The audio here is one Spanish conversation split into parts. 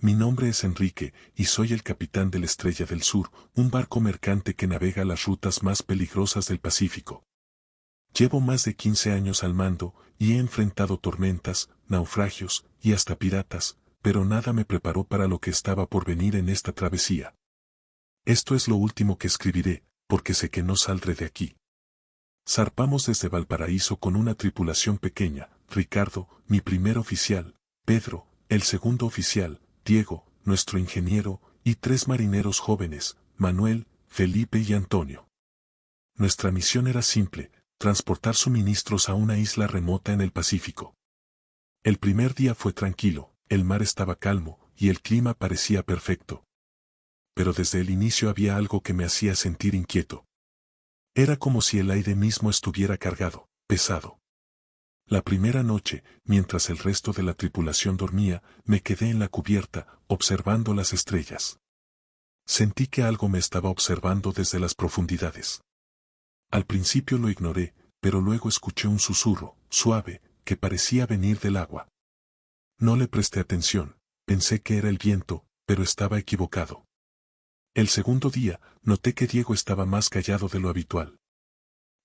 Mi nombre es Enrique, y soy el capitán del Estrella del Sur, un barco mercante que navega las rutas más peligrosas del Pacífico. Llevo más de 15 años al mando, y he enfrentado tormentas, naufragios, y hasta piratas, pero nada me preparó para lo que estaba por venir en esta travesía. Esto es lo último que escribiré, porque sé que no saldré de aquí. Zarpamos desde Valparaíso con una tripulación pequeña: Ricardo, mi primer oficial; Pedro, el segundo oficial; Diego, nuestro ingeniero, y 3 marineros jóvenes: Manuel, Felipe y Antonio. Nuestra misión era simple: transportar suministros a una isla remota en el Pacífico. El primer día fue tranquilo, el mar estaba calmo, y el clima parecía perfecto. Pero desde el inicio había algo que me hacía sentir inquieto. Era como si el aire mismo estuviera cargado, pesado. La primera noche, mientras el resto de la tripulación dormía, me quedé en la cubierta, observando las estrellas. Sentí que algo me estaba observando desde las profundidades. Al principio lo ignoré, pero luego escuché un susurro, suave, que parecía venir del agua. No le presté atención, pensé que era el viento, pero estaba equivocado. El segundo día, noté que Diego estaba más callado de lo habitual.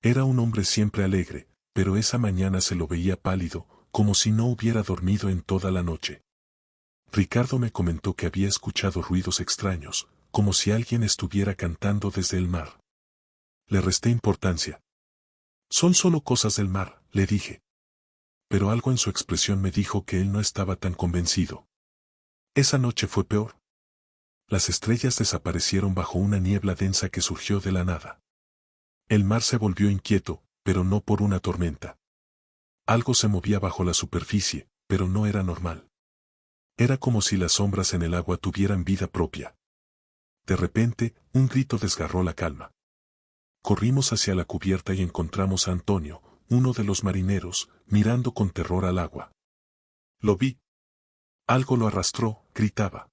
Era un hombre siempre alegre, pero esa mañana se lo veía pálido, como si no hubiera dormido en toda la noche. Ricardo me comentó que había escuchado ruidos extraños, como si alguien estuviera cantando desde el mar. Le resté importancia. Son solo cosas del mar, le dije. Pero algo en su expresión me dijo que él no estaba tan convencido. Esa noche fue peor. Las estrellas desaparecieron bajo una niebla densa que surgió de la nada. El mar se volvió inquieto, pero no por una tormenta. Algo se movía bajo la superficie, pero no era normal. Era como si las sombras en el agua tuvieran vida propia. De repente, un grito desgarró la calma. Corrimos hacia la cubierta y encontramos a Antonio, uno de los marineros, mirando con terror al agua. Lo vi. Algo lo arrastró, gritaba.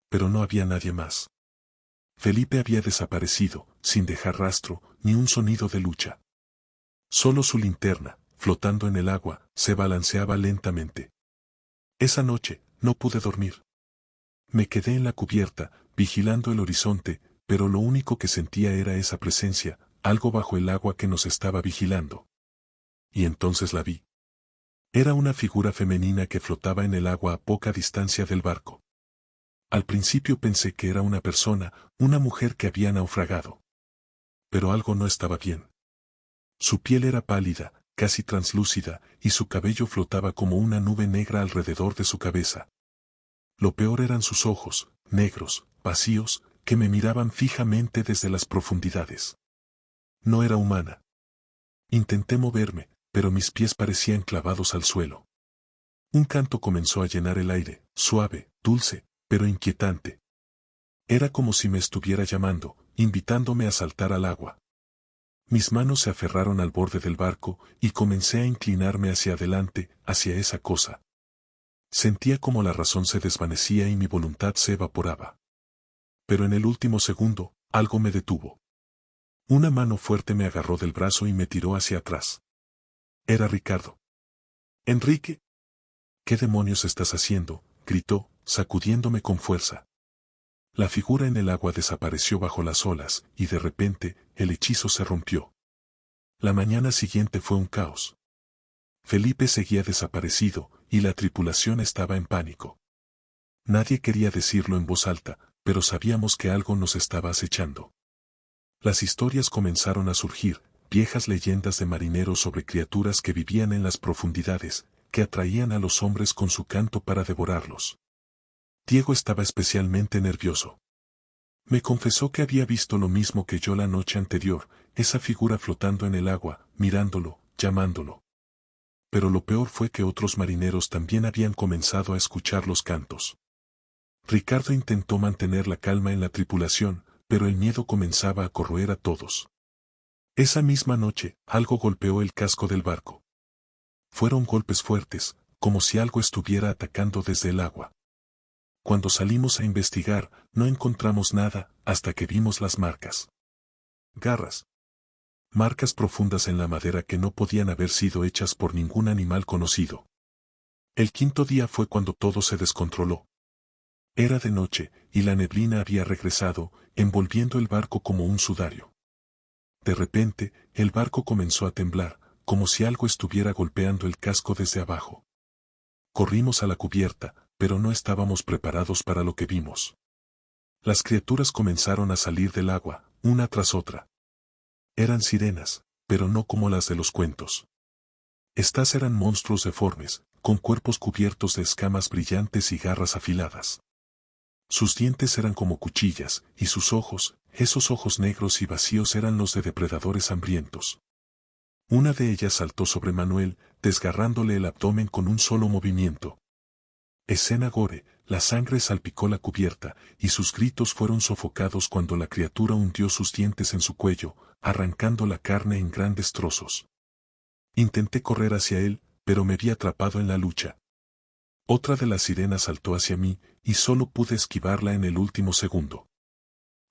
Pero no había nadie más. Felipe había desaparecido, sin dejar rastro, ni un sonido de lucha. Solo su linterna, flotando en el agua, se balanceaba lentamente. Esa noche, no pude dormir. Me quedé en la cubierta, vigilando el horizonte, pero lo único que sentía era esa presencia, algo bajo el agua que nos estaba vigilando. Y entonces la vi. Era una figura femenina que flotaba en el agua a poca distancia del barco. Al principio pensé que era una persona, una mujer que había naufragado. Pero algo no estaba bien. Su piel era pálida, casi translúcida, y su cabello flotaba como una nube negra alrededor de su cabeza. Lo peor eran sus ojos, negros, vacíos, que me miraban fijamente desde las profundidades. No era humana. Intenté moverme, pero mis pies parecían clavados al suelo. Un canto comenzó a llenar el aire, suave, dulce, pero inquietante. Era como si me estuviera llamando, invitándome a saltar al agua. Mis manos se aferraron al borde del barco, y comencé a inclinarme hacia adelante, hacia esa cosa. Sentía como la razón se desvanecía y mi voluntad se evaporaba. Pero en el último segundo, algo me detuvo. Una mano fuerte me agarró del brazo y me tiró hacia atrás. Era Ricardo. «Enrique, ¿qué demonios estás haciendo?», gritó, sacudiéndome con fuerza. La figura en el agua desapareció bajo las olas, y de repente, el hechizo se rompió. La mañana siguiente fue un caos. Felipe seguía desaparecido, y la tripulación estaba en pánico. Nadie quería decirlo en voz alta, pero sabíamos que algo nos estaba acechando. Las historias comenzaron a surgir, viejas leyendas de marineros sobre criaturas que vivían en las profundidades, que atraían a los hombres con su canto para devorarlos. Diego estaba especialmente nervioso. Me confesó que había visto lo mismo que yo la noche anterior, esa figura flotando en el agua, mirándolo, llamándolo. Pero lo peor fue que otros marineros también habían comenzado a escuchar los cantos. Ricardo intentó mantener la calma en la tripulación, pero el miedo comenzaba a corroer a todos. Esa misma noche, algo golpeó el casco del barco. Fueron golpes fuertes, como si algo estuviera atacando desde el agua. Cuando salimos a investigar, no encontramos nada, hasta que vimos las marcas. Garras. Marcas profundas en la madera que no podían haber sido hechas por ningún animal conocido. El quinto día fue cuando todo se descontroló. Era de noche, y la neblina había regresado, envolviendo el barco como un sudario. De repente, el barco comenzó a temblar, como si algo estuviera golpeando el casco desde abajo. Corrimos a la cubierta, pero no estábamos preparados para lo que vimos. Las criaturas comenzaron a salir del agua, una tras otra. Eran sirenas, pero no como las de los cuentos. Estas eran monstruos deformes, con cuerpos cubiertos de escamas brillantes y garras afiladas. Sus dientes eran como cuchillas, y sus ojos, esos ojos negros y vacíos eran los de depredadores hambrientos. Una de ellas saltó sobre Manuel, desgarrándole el abdomen con un solo movimiento. Escena gore, la sangre salpicó la cubierta, y sus gritos fueron sofocados cuando la criatura hundió sus dientes en su cuello, arrancando la carne en grandes trozos. Intenté correr hacia él, pero me vi atrapado en la lucha. Otra de las sirenas saltó hacia mí, y solo pude esquivarla en el último segundo.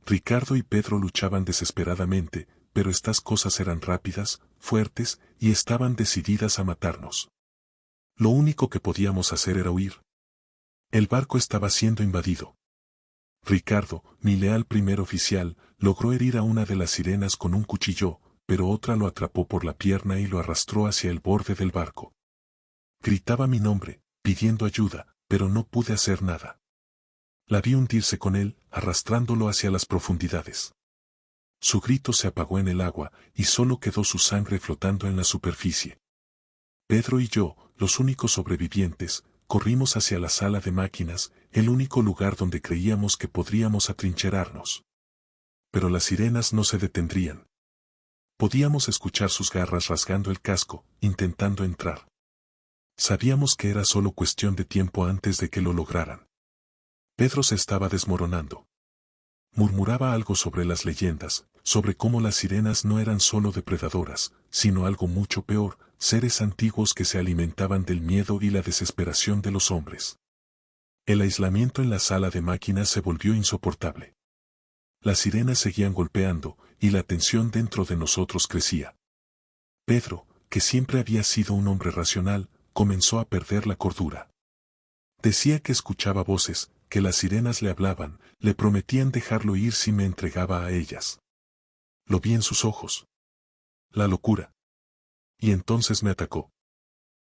Ricardo y Pedro luchaban desesperadamente, pero estas cosas eran rápidas, fuertes, y estaban decididas a matarnos. Lo único que podíamos hacer era huir. El barco estaba siendo invadido. Ricardo, mi leal primer oficial, logró herir a una de las sirenas con un cuchillo, pero otra lo atrapó por la pierna y lo arrastró hacia el borde del barco. Gritaba mi nombre, pidiendo ayuda, pero no pude hacer nada. La vi hundirse con él, arrastrándolo hacia las profundidades. Su grito se apagó en el agua, y solo quedó su sangre flotando en la superficie. Pedro y yo, los únicos sobrevivientes, corrimos hacia la sala de máquinas, el único lugar donde creíamos que podríamos atrincherarnos. Pero las sirenas no se detendrían. Podíamos escuchar sus garras rasgando el casco, intentando entrar. Sabíamos que era solo cuestión de tiempo antes de que lo lograran. Pedro se estaba desmoronando. Murmuraba algo sobre las leyendas, sobre cómo las sirenas no eran solo depredadoras, sino algo mucho peor, seres antiguos que se alimentaban del miedo y la desesperación de los hombres. El aislamiento en la sala de máquinas se volvió insoportable. Las sirenas seguían golpeando, y la tensión dentro de nosotros crecía. Pedro, que siempre había sido un hombre racional, comenzó a perder la cordura. Decía que escuchaba voces, que las sirenas le hablaban, le prometían dejarlo ir si me entregaba a ellas. Lo vi en sus ojos. La locura. Y entonces me atacó.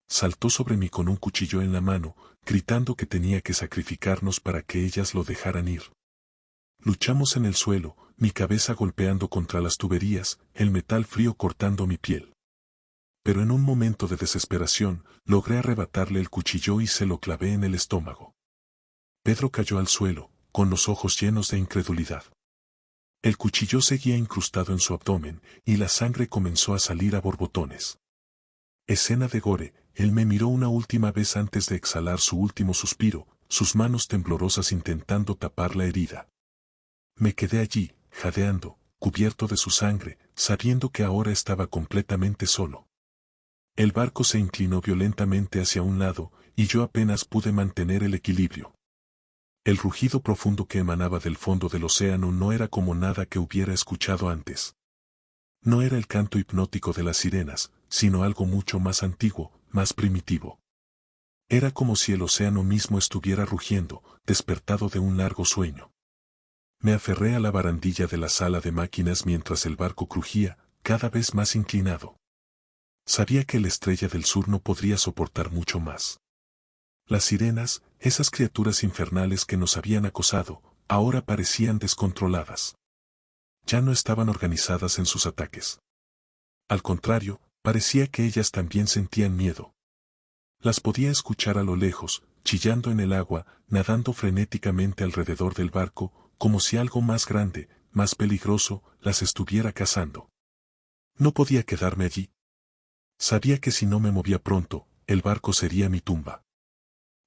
Saltó sobre mí con un cuchillo en la mano, gritando que tenía que sacrificarnos para que ellas lo dejaran ir. Luchamos en el suelo, mi cabeza golpeando contra las tuberías, el metal frío cortando mi piel. Pero en un momento de desesperación, logré arrebatarle el cuchillo y se lo clavé en el estómago. Pedro cayó al suelo, con los ojos llenos de incredulidad. El cuchillo seguía incrustado en su abdomen, y la sangre comenzó a salir a borbotones. Escena de gore, él me miró una última vez antes de exhalar su último suspiro, sus manos temblorosas intentando tapar la herida. Me quedé allí, jadeando, cubierto de su sangre, sabiendo que ahora estaba completamente solo. El barco se inclinó violentamente hacia un lado, y yo apenas pude mantener el equilibrio. El rugido profundo que emanaba del fondo del océano no era como nada que hubiera escuchado antes. No era el canto hipnótico de las sirenas, sino algo mucho más antiguo, más primitivo. Era como si el océano mismo estuviera rugiendo, despertado de un largo sueño. Me aferré a la barandilla de la sala de máquinas mientras el barco crujía, cada vez más inclinado. Sabía que la Estrella del Sur no podría soportar mucho más. Las sirenas, esas criaturas infernales que nos habían acosado, ahora parecían descontroladas. Ya no estaban organizadas en sus ataques. Al contrario, parecía que ellas también sentían miedo. Las podía escuchar a lo lejos, chillando en el agua, nadando frenéticamente alrededor del barco, como si algo más grande, más peligroso, las estuviera cazando. No podía quedarme allí. Sabía que si no me movía pronto, el barco sería mi tumba.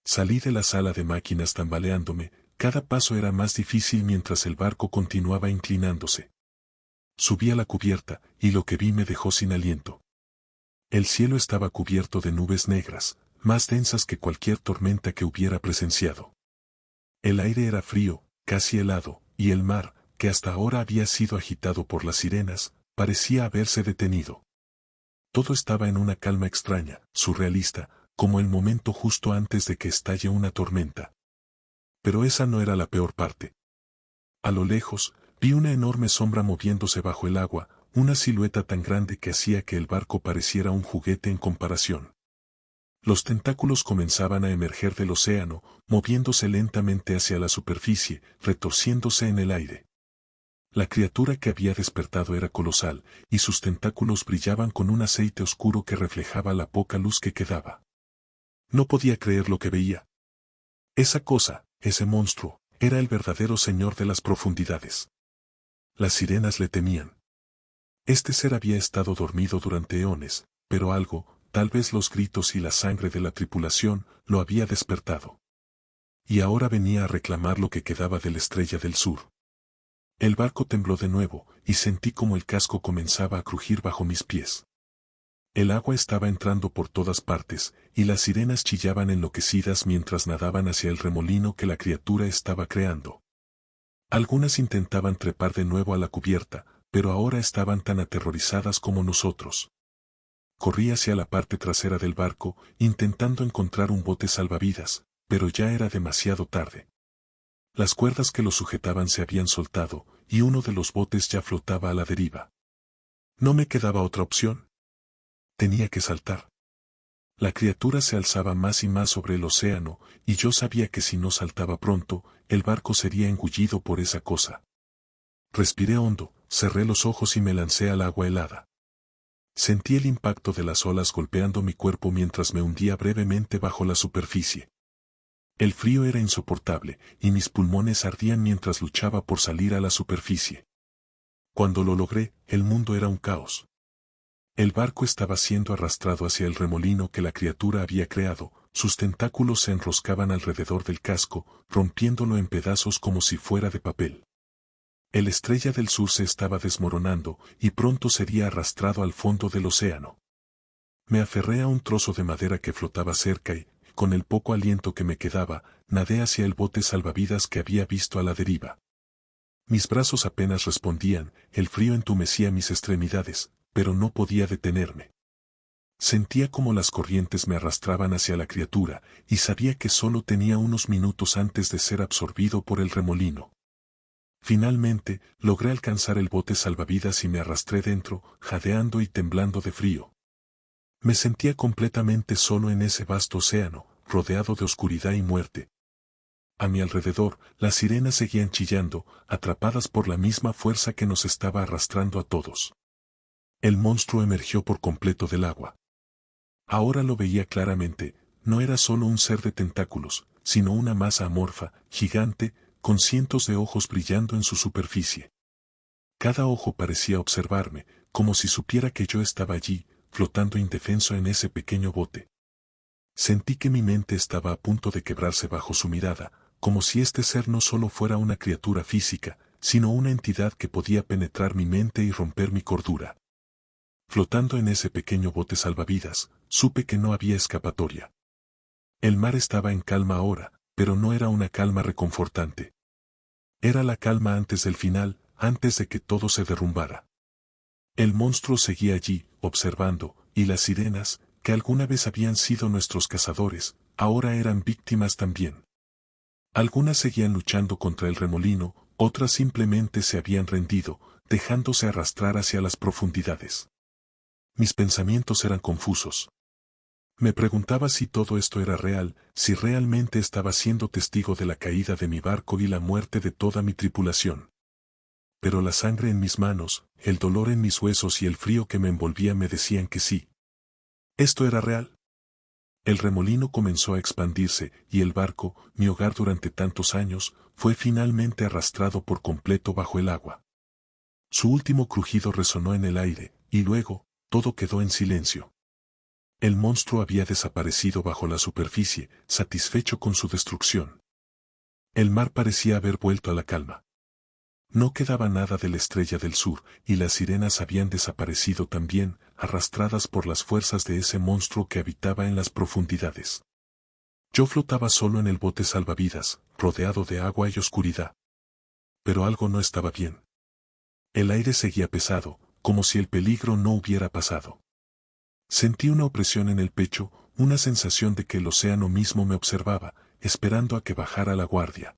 Salí de la sala de máquinas tambaleándome, cada paso era más difícil mientras el barco continuaba inclinándose. Subí a la cubierta, y lo que vi me dejó sin aliento. El cielo estaba cubierto de nubes negras, más densas que cualquier tormenta que hubiera presenciado. El aire era frío, casi helado, y el mar, que hasta ahora había sido agitado por las sirenas, parecía haberse detenido. Todo estaba en una calma extraña, surrealista, como el momento justo antes de que estalle una tormenta. Pero esa no era la peor parte. A lo lejos, vi una enorme sombra moviéndose bajo el agua, una silueta tan grande que hacía que el barco pareciera un juguete en comparación. Los tentáculos comenzaban a emerger del océano, moviéndose lentamente hacia la superficie, retorciéndose en el aire. La criatura que había despertado era colosal, y sus tentáculos brillaban con un aceite oscuro que reflejaba la poca luz que quedaba. No podía creer lo que veía. Esa cosa, ese monstruo, era el verdadero señor de las profundidades. Las sirenas le temían. Este ser había estado dormido durante eones, pero algo, tal vez los gritos y la sangre de la tripulación, lo había despertado. Y ahora venía a reclamar lo que quedaba de la Estrella del Sur. El barco tembló de nuevo, y sentí como el casco comenzaba a crujir bajo mis pies. El agua estaba entrando por todas partes, y las sirenas chillaban enloquecidas mientras nadaban hacia el remolino que la criatura estaba creando. Algunas intentaban trepar de nuevo a la cubierta, pero ahora estaban tan aterrorizadas como nosotros. Corrí hacia la parte trasera del barco, intentando encontrar un bote salvavidas, pero ya era demasiado tarde. Las cuerdas que lo sujetaban se habían soltado, y uno de los botes ya flotaba a la deriva. No me quedaba otra opción. Tenía que saltar. La criatura se alzaba más y más sobre el océano, y yo sabía que si no saltaba pronto, el barco sería engullido por esa cosa. Respiré hondo, cerré los ojos y me lancé al agua helada. Sentí el impacto de las olas golpeando mi cuerpo mientras me hundía brevemente bajo la superficie. El frío era insoportable, y mis pulmones ardían mientras luchaba por salir a la superficie. Cuando lo logré, el mundo era un caos. El barco estaba siendo arrastrado hacia el remolino que la criatura había creado, sus tentáculos se enroscaban alrededor del casco, rompiéndolo en pedazos como si fuera de papel. El Estrella del Sur se estaba desmoronando, y pronto sería arrastrado al fondo del océano. Me aferré a un trozo de madera que flotaba cerca y, con el poco aliento que me quedaba, nadé hacia el bote salvavidas que había visto a la deriva. Mis brazos apenas respondían, el frío entumecía mis extremidades, pero no podía detenerme. Sentía como las corrientes me arrastraban hacia la criatura, y sabía que solo tenía unos minutos antes de ser absorbido por el remolino. Finalmente, logré alcanzar el bote salvavidas y me arrastré dentro, jadeando y temblando de frío. Me sentía completamente solo en ese vasto océano, rodeado de oscuridad y muerte. A mi alrededor, las sirenas seguían chillando, atrapadas por la misma fuerza que nos estaba arrastrando a todos. El monstruo emergió por completo del agua. Ahora lo veía claramente, no era solo un ser de tentáculos, sino una masa amorfa, gigante, con cientos de ojos brillando en su superficie. Cada ojo parecía observarme, como si supiera que yo estaba allí, flotando indefenso en ese pequeño bote. Sentí que mi mente estaba a punto de quebrarse bajo su mirada, como si este ser no solo fuera una criatura física, sino una entidad que podía penetrar mi mente y romper mi cordura. Flotando en ese pequeño bote salvavidas, supe que no había escapatoria. El mar estaba en calma ahora, pero no era una calma reconfortante. Era la calma antes del final, antes de que todo se derrumbara. El monstruo seguía allí, observando, y las sirenas, que alguna vez habían sido nuestros cazadores, ahora eran víctimas también. Algunas seguían luchando contra el remolino, otras simplemente se habían rendido, dejándose arrastrar hacia las profundidades. Mis pensamientos eran confusos. Me preguntaba si todo esto era real, si realmente estaba siendo testigo de la caída de mi barco y la muerte de toda mi tripulación. Pero la sangre en mis manos, el dolor en mis huesos y el frío que me envolvía me decían que sí. Esto era real. El remolino comenzó a expandirse, y el barco, mi hogar durante tantos años, fue finalmente arrastrado por completo bajo el agua. Su último crujido resonó en el aire, y luego, todo quedó en silencio. El monstruo había desaparecido bajo la superficie, satisfecho con su destrucción. El mar parecía haber vuelto a la calma. No quedaba nada de la Estrella del Sur, y las sirenas habían desaparecido también, arrastradas por las fuerzas de ese monstruo que habitaba en las profundidades. Yo flotaba solo en el bote salvavidas, rodeado de agua y oscuridad. Pero algo no estaba bien. El aire seguía pesado, como si el peligro no hubiera pasado. Sentí una opresión en el pecho, una sensación de que el océano mismo me observaba, esperando a que bajara la guardia.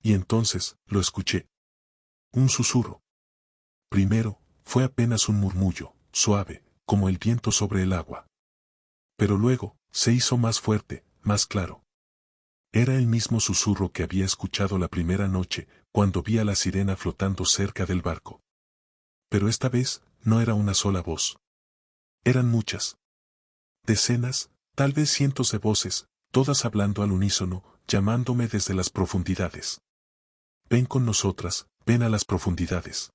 Y entonces, lo escuché. Un susurro. Primero, fue apenas un murmullo, suave, como el viento sobre el agua. Pero luego, se hizo más fuerte, más claro. Era el mismo susurro que había escuchado la primera noche, cuando vi a la sirena flotando cerca del barco. Pero esta vez, no era una sola voz. Eran muchas. Decenas, tal vez cientos de voces, todas hablando al unísono, llamándome desde las profundidades. Ven con nosotras, ven a las profundidades.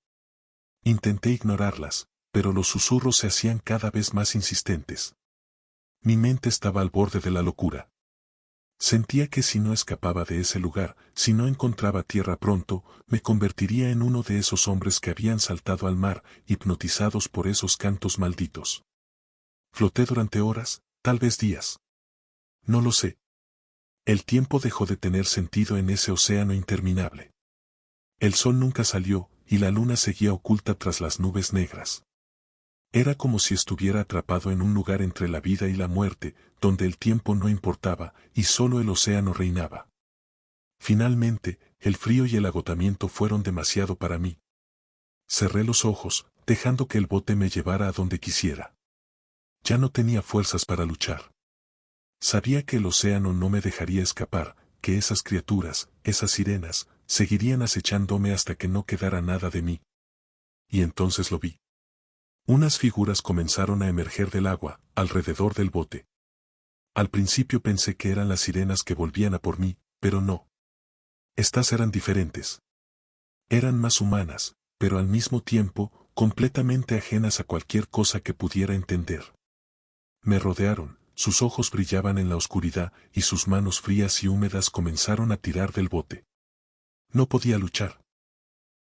Intenté ignorarlas, pero los susurros se hacían cada vez más insistentes. Mi mente estaba al borde de la locura. Sentía que si no escapaba de ese lugar, si no encontraba tierra pronto, me convertiría en uno de esos hombres que habían saltado al mar, hipnotizados por esos cantos malditos. Floté durante horas, tal vez días. No lo sé. El tiempo dejó de tener sentido en ese océano interminable. El sol nunca salió, y la luna seguía oculta tras las nubes negras. Era como si estuviera atrapado en un lugar entre la vida y la muerte, donde el tiempo no importaba, y solo el océano reinaba. Finalmente, el frío y el agotamiento fueron demasiado para mí. Cerré los ojos, dejando que el bote me llevara a donde quisiera. Ya no tenía fuerzas para luchar. Sabía que el océano no me dejaría escapar, que esas criaturas, esas sirenas, seguirían acechándome hasta que no quedara nada de mí. Y entonces lo vi. Unas figuras comenzaron a emerger del agua, alrededor del bote. Al principio pensé que eran las sirenas que volvían a por mí, pero no. Estas eran diferentes. Eran más humanas, pero al mismo tiempo, completamente ajenas a cualquier cosa que pudiera entender. Me rodearon, sus ojos brillaban en la oscuridad, y sus manos frías y húmedas comenzaron a tirar del bote. No podía luchar.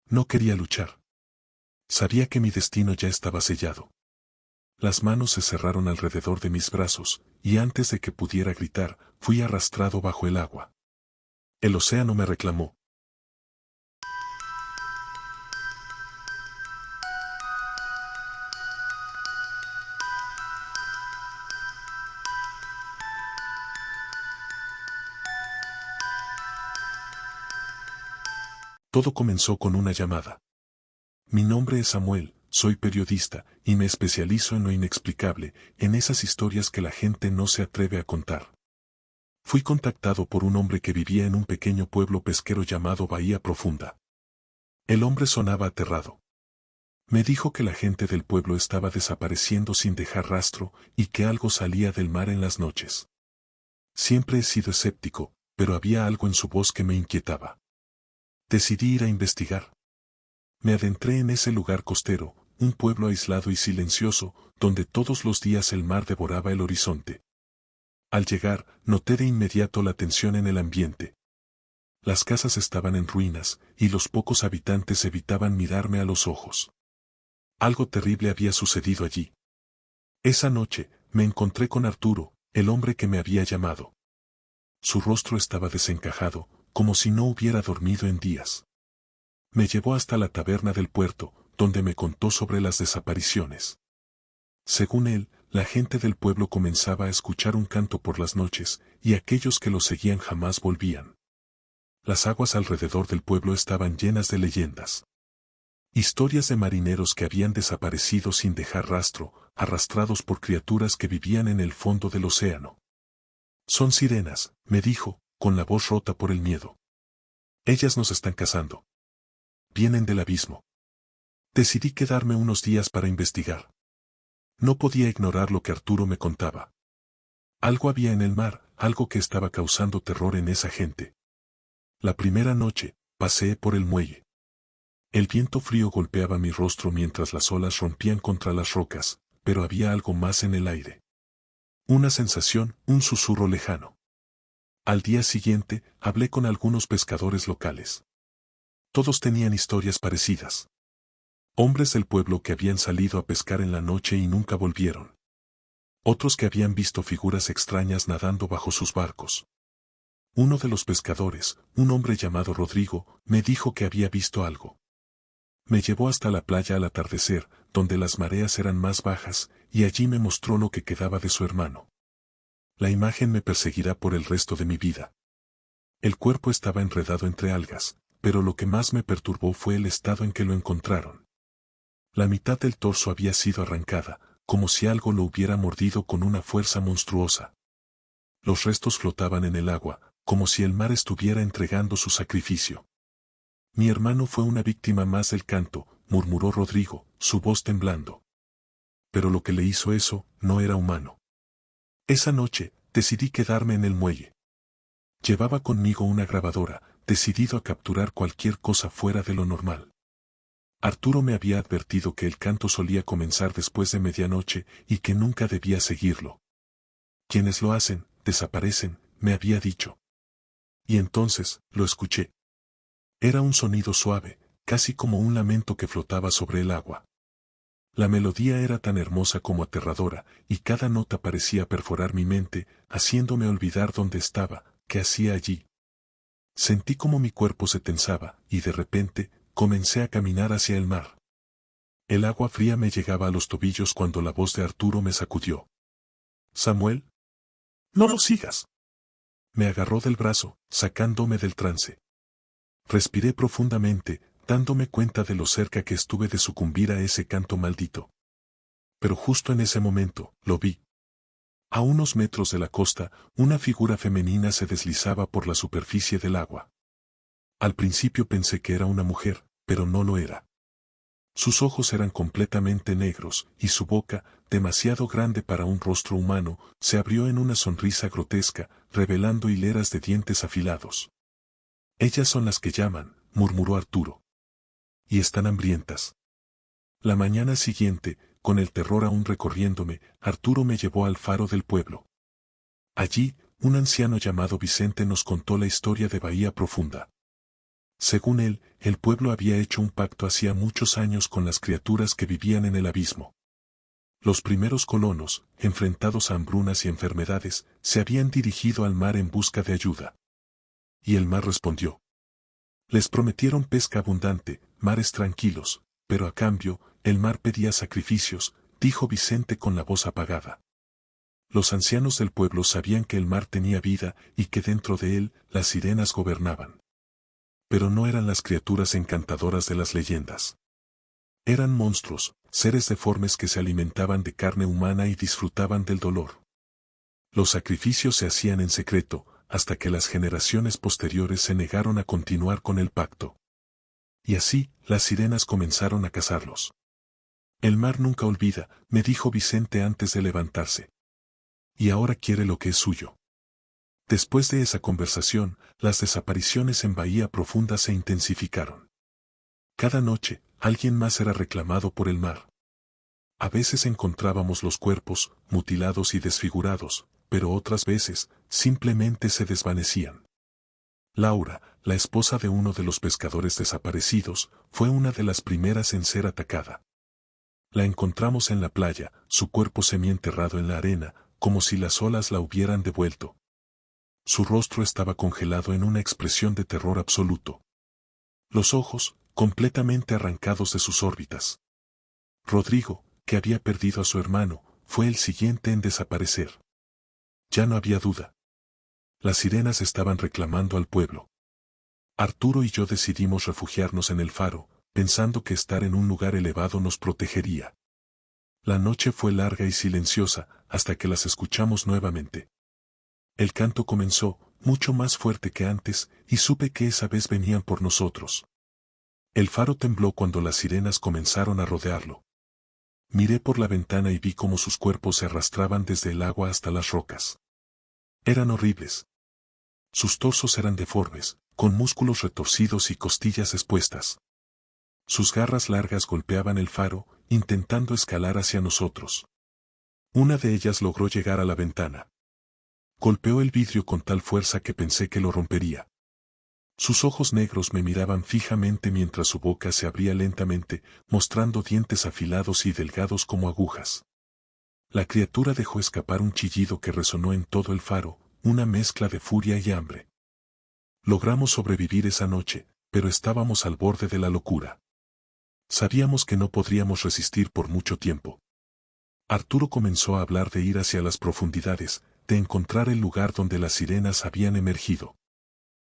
No quería luchar. Sabía que mi destino ya estaba sellado. Las manos se cerraron alrededor de mis brazos, y antes de que pudiera gritar, fui arrastrado bajo el agua. El océano me reclamó. Todo comenzó con una llamada. Mi nombre es Samuel, soy periodista, y me especializo en lo inexplicable, en esas historias que la gente no se atreve a contar. Fui contactado por un hombre que vivía en un pequeño pueblo pesquero llamado Bahía Profunda. El hombre sonaba aterrado. Me dijo que la gente del pueblo estaba desapareciendo sin dejar rastro, y que algo salía del mar en las noches. Siempre he sido escéptico, pero había algo en su voz que me inquietaba. Decidí ir a investigar. Me adentré en ese lugar costero, un pueblo aislado y silencioso, donde todos los días el mar devoraba el horizonte. Al llegar, noté de inmediato la tensión en el ambiente. Las casas estaban en ruinas, y los pocos habitantes evitaban mirarme a los ojos. Algo terrible había sucedido allí. Esa noche, me encontré con Arturo, el hombre que me había llamado. Su rostro estaba desencajado, como si no hubiera dormido en días. Me llevó hasta la taberna del puerto, donde me contó sobre las desapariciones. Según él, la gente del pueblo comenzaba a escuchar un canto por las noches, y aquellos que lo seguían jamás volvían. Las aguas alrededor del pueblo estaban llenas de leyendas. Historias de marineros que habían desaparecido sin dejar rastro, arrastrados por criaturas que vivían en el fondo del océano. Son sirenas, me dijo, con la voz rota por el miedo. Ellas nos están cazando. Vienen del abismo. Decidí quedarme unos días para investigar. No podía ignorar lo que Arturo me contaba. Algo había en el mar, algo que estaba causando terror en esa gente. La primera noche, paseé por el muelle. El viento frío golpeaba mi rostro mientras las olas rompían contra las rocas, pero había algo más en el aire. Una sensación, un susurro lejano. Al día siguiente, hablé con algunos pescadores locales. Todos tenían historias parecidas. Hombres del pueblo que habían salido a pescar en la noche y nunca volvieron. Otros que habían visto figuras extrañas nadando bajo sus barcos. Uno de los pescadores, un hombre llamado Rodrigo, me dijo que había visto algo. Me llevó hasta la playa al atardecer, donde las mareas eran más bajas, y allí me mostró lo que quedaba de su hermano. La imagen me perseguirá por el resto de mi vida. El cuerpo estaba enredado entre algas, pero lo que más me perturbó fue el estado en que lo encontraron. La mitad del torso había sido arrancada, como si algo lo hubiera mordido con una fuerza monstruosa. Los restos flotaban en el agua, como si el mar estuviera entregando su sacrificio. Mi hermano fue una víctima más del canto, murmuró Rodrigo, su voz temblando. Pero lo que le hizo eso, no era humano. Esa noche, decidí quedarme en el muelle. Llevaba conmigo una grabadora, decidido a capturar cualquier cosa fuera de lo normal. Arturo me había advertido que el canto solía comenzar después de medianoche y que nunca debía seguirlo. Quienes lo hacen, desaparecen, me había dicho. Y entonces, lo escuché. Era un sonido suave, casi como un lamento que flotaba sobre el agua. La melodía era tan hermosa como aterradora, y cada nota parecía perforar mi mente, haciéndome olvidar dónde estaba, qué hacía allí. Sentí como mi cuerpo se tensaba, y de repente, comencé a caminar hacia el mar. El agua fría me llegaba a los tobillos cuando la voz de Arturo me sacudió. «Samuel, no lo sigas». Me agarró del brazo, sacándome del trance. Respiré profundamente, dándome cuenta de lo cerca que estuve de sucumbir a ese canto maldito. Pero justo en ese momento, lo vi. A unos metros de la costa, una figura femenina se deslizaba por la superficie del agua. Al principio pensé que era una mujer, pero no lo era. Sus ojos eran completamente negros, y su boca, demasiado grande para un rostro humano, se abrió en una sonrisa grotesca, revelando hileras de dientes afilados. «Ellas son las que llaman», murmuró Arturo. «Y están hambrientas». La mañana siguiente, con el terror aún recorriéndome, Arturo me llevó al faro del pueblo. Allí, un anciano llamado Vicente nos contó la historia de Bahía Profunda. Según él, el pueblo había hecho un pacto hacía muchos años con las criaturas que vivían en el abismo. Los primeros colonos, enfrentados a hambrunas y enfermedades, se habían dirigido al mar en busca de ayuda. Y el mar respondió. Les prometieron pesca abundante, mares tranquilos, pero a cambio, el mar pedía sacrificios, dijo Vicente con la voz apagada. Los ancianos del pueblo sabían que el mar tenía vida y que dentro de él, las sirenas gobernaban. Pero no eran las criaturas encantadoras de las leyendas. Eran monstruos, seres deformes que se alimentaban de carne humana y disfrutaban del dolor. Los sacrificios se hacían en secreto, hasta que las generaciones posteriores se negaron a continuar con el pacto. Y así, las sirenas comenzaron a cazarlos. El mar nunca olvida, me dijo Vicente antes de levantarse. Y ahora quiere lo que es suyo. Después de esa conversación, las desapariciones en Bahía Profunda se intensificaron. Cada noche, alguien más era reclamado por el mar. A veces encontrábamos los cuerpos, mutilados y desfigurados, pero otras veces, simplemente se desvanecían. Laura, la esposa de uno de los pescadores desaparecidos, fue una de las primeras en ser atacada. La encontramos en la playa, su cuerpo semienterrado en la arena, como si las olas la hubieran devuelto. Su rostro estaba congelado en una expresión de terror absoluto. Los ojos, completamente arrancados de sus órbitas. Rodrigo, que había perdido a su hermano, fue el siguiente en desaparecer. Ya no había duda. Las sirenas estaban reclamando al pueblo. Arturo y yo decidimos refugiarnos en el faro, pensando que estar en un lugar elevado nos protegería. La noche fue larga y silenciosa, hasta que las escuchamos nuevamente. El canto comenzó, mucho más fuerte que antes, y supe que esa vez venían por nosotros. El faro tembló cuando las sirenas comenzaron a rodearlo. Miré por la ventana y vi cómo sus cuerpos se arrastraban desde el agua hasta las rocas. Eran horribles. Sus torsos eran deformes, con músculos retorcidos y costillas expuestas. Sus garras largas golpeaban el faro, intentando escalar hacia nosotros. Una de ellas logró llegar a la ventana. Golpeó el vidrio con tal fuerza que pensé que lo rompería. Sus ojos negros me miraban fijamente mientras su boca se abría lentamente, mostrando dientes afilados y delgados como agujas. La criatura dejó escapar un chillido que resonó en todo el faro, una mezcla de furia y hambre. Logramos sobrevivir esa noche, pero estábamos al borde de la locura. Sabíamos que no podríamos resistir por mucho tiempo. Arturo comenzó a hablar de ir hacia las profundidades, de encontrar el lugar donde las sirenas habían emergido.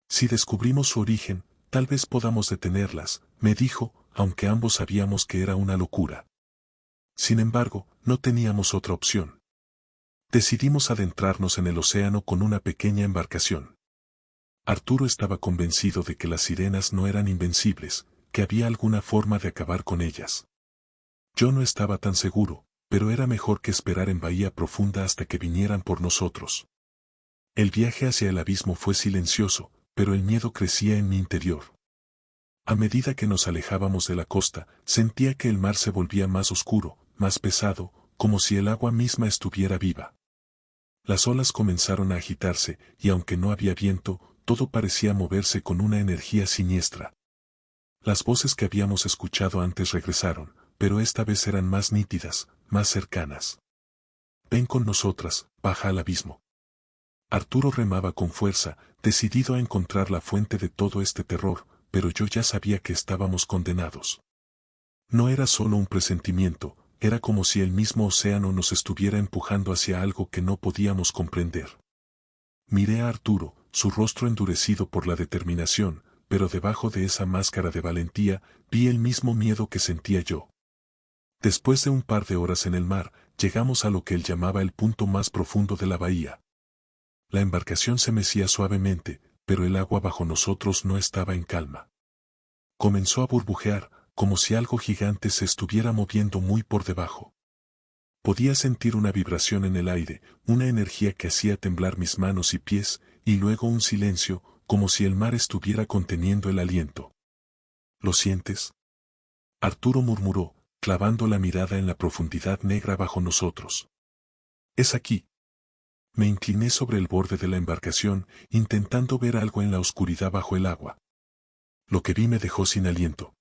Si descubrimos su origen, tal vez podamos detenerlas, me dijo, aunque ambos sabíamos que era una locura. Sin embargo, no teníamos otra opción. Decidimos adentrarnos en el océano con una pequeña embarcación. Arturo estaba convencido de que las sirenas no eran invencibles, que había alguna forma de acabar con ellas. Yo no estaba tan seguro, pero era mejor que esperar en Bahía Profunda hasta que vinieran por nosotros. El viaje hacia el abismo fue silencioso, pero el miedo crecía en mi interior. A medida que nos alejábamos de la costa, sentía que el mar se volvía más oscuro, más pesado, como si el agua misma estuviera viva. Las olas comenzaron a agitarse, y aunque no había viento, todo parecía moverse con una energía siniestra. Las voces que habíamos escuchado antes regresaron, pero esta vez eran más nítidas, más cercanas. Ven con nosotras, baja al abismo. Arturo remaba con fuerza, decidido a encontrar la fuente de todo este terror, pero yo ya sabía que estábamos condenados. No era solo un presentimiento, era como si el mismo océano nos estuviera empujando hacia algo que no podíamos comprender. Miré a Arturo, su rostro endurecido por la determinación, pero debajo de esa máscara de valentía, vi el mismo miedo que sentía yo. Después de un par de horas en el mar, llegamos a lo que él llamaba el punto más profundo de la bahía. La embarcación se mecía suavemente, pero el agua bajo nosotros no estaba en calma. Comenzó a burbujear, como si algo gigante se estuviera moviendo muy por debajo. Podía sentir una vibración en el aire, una energía que hacía temblar mis manos y pies, y luego un silencio, como si el mar estuviera conteniendo el aliento. ¿Lo sientes? Arturo murmuró, clavando la mirada en la profundidad negra bajo nosotros. Es aquí. Me incliné sobre el borde de la embarcación, intentando ver algo en la oscuridad bajo el agua. Lo que vi me dejó sin aliento.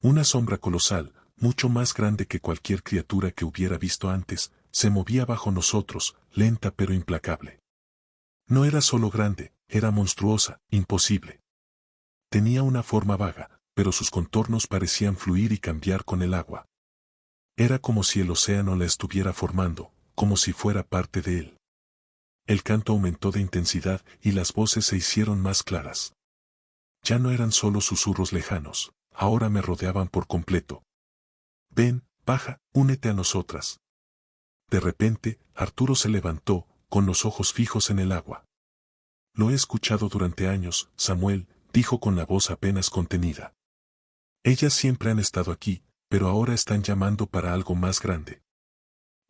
Una sombra colosal, mucho más grande que cualquier criatura que hubiera visto antes, se movía bajo nosotros, lenta pero implacable. No era solo grande, era monstruosa, imposible. Tenía una forma vaga, pero sus contornos parecían fluir y cambiar con el agua. Era como si el océano la estuviera formando, como si fuera parte de él. El canto aumentó de intensidad y las voces se hicieron más claras. Ya no eran solo susurros lejanos, ahora me rodeaban por completo. Ven, baja, únete a nosotras. De repente, Arturo se levantó, con los ojos fijos en el agua. Lo he escuchado durante años, Samuel, dijo con la voz apenas contenida. Ellas siempre han estado aquí, pero ahora están llamando para algo más grande.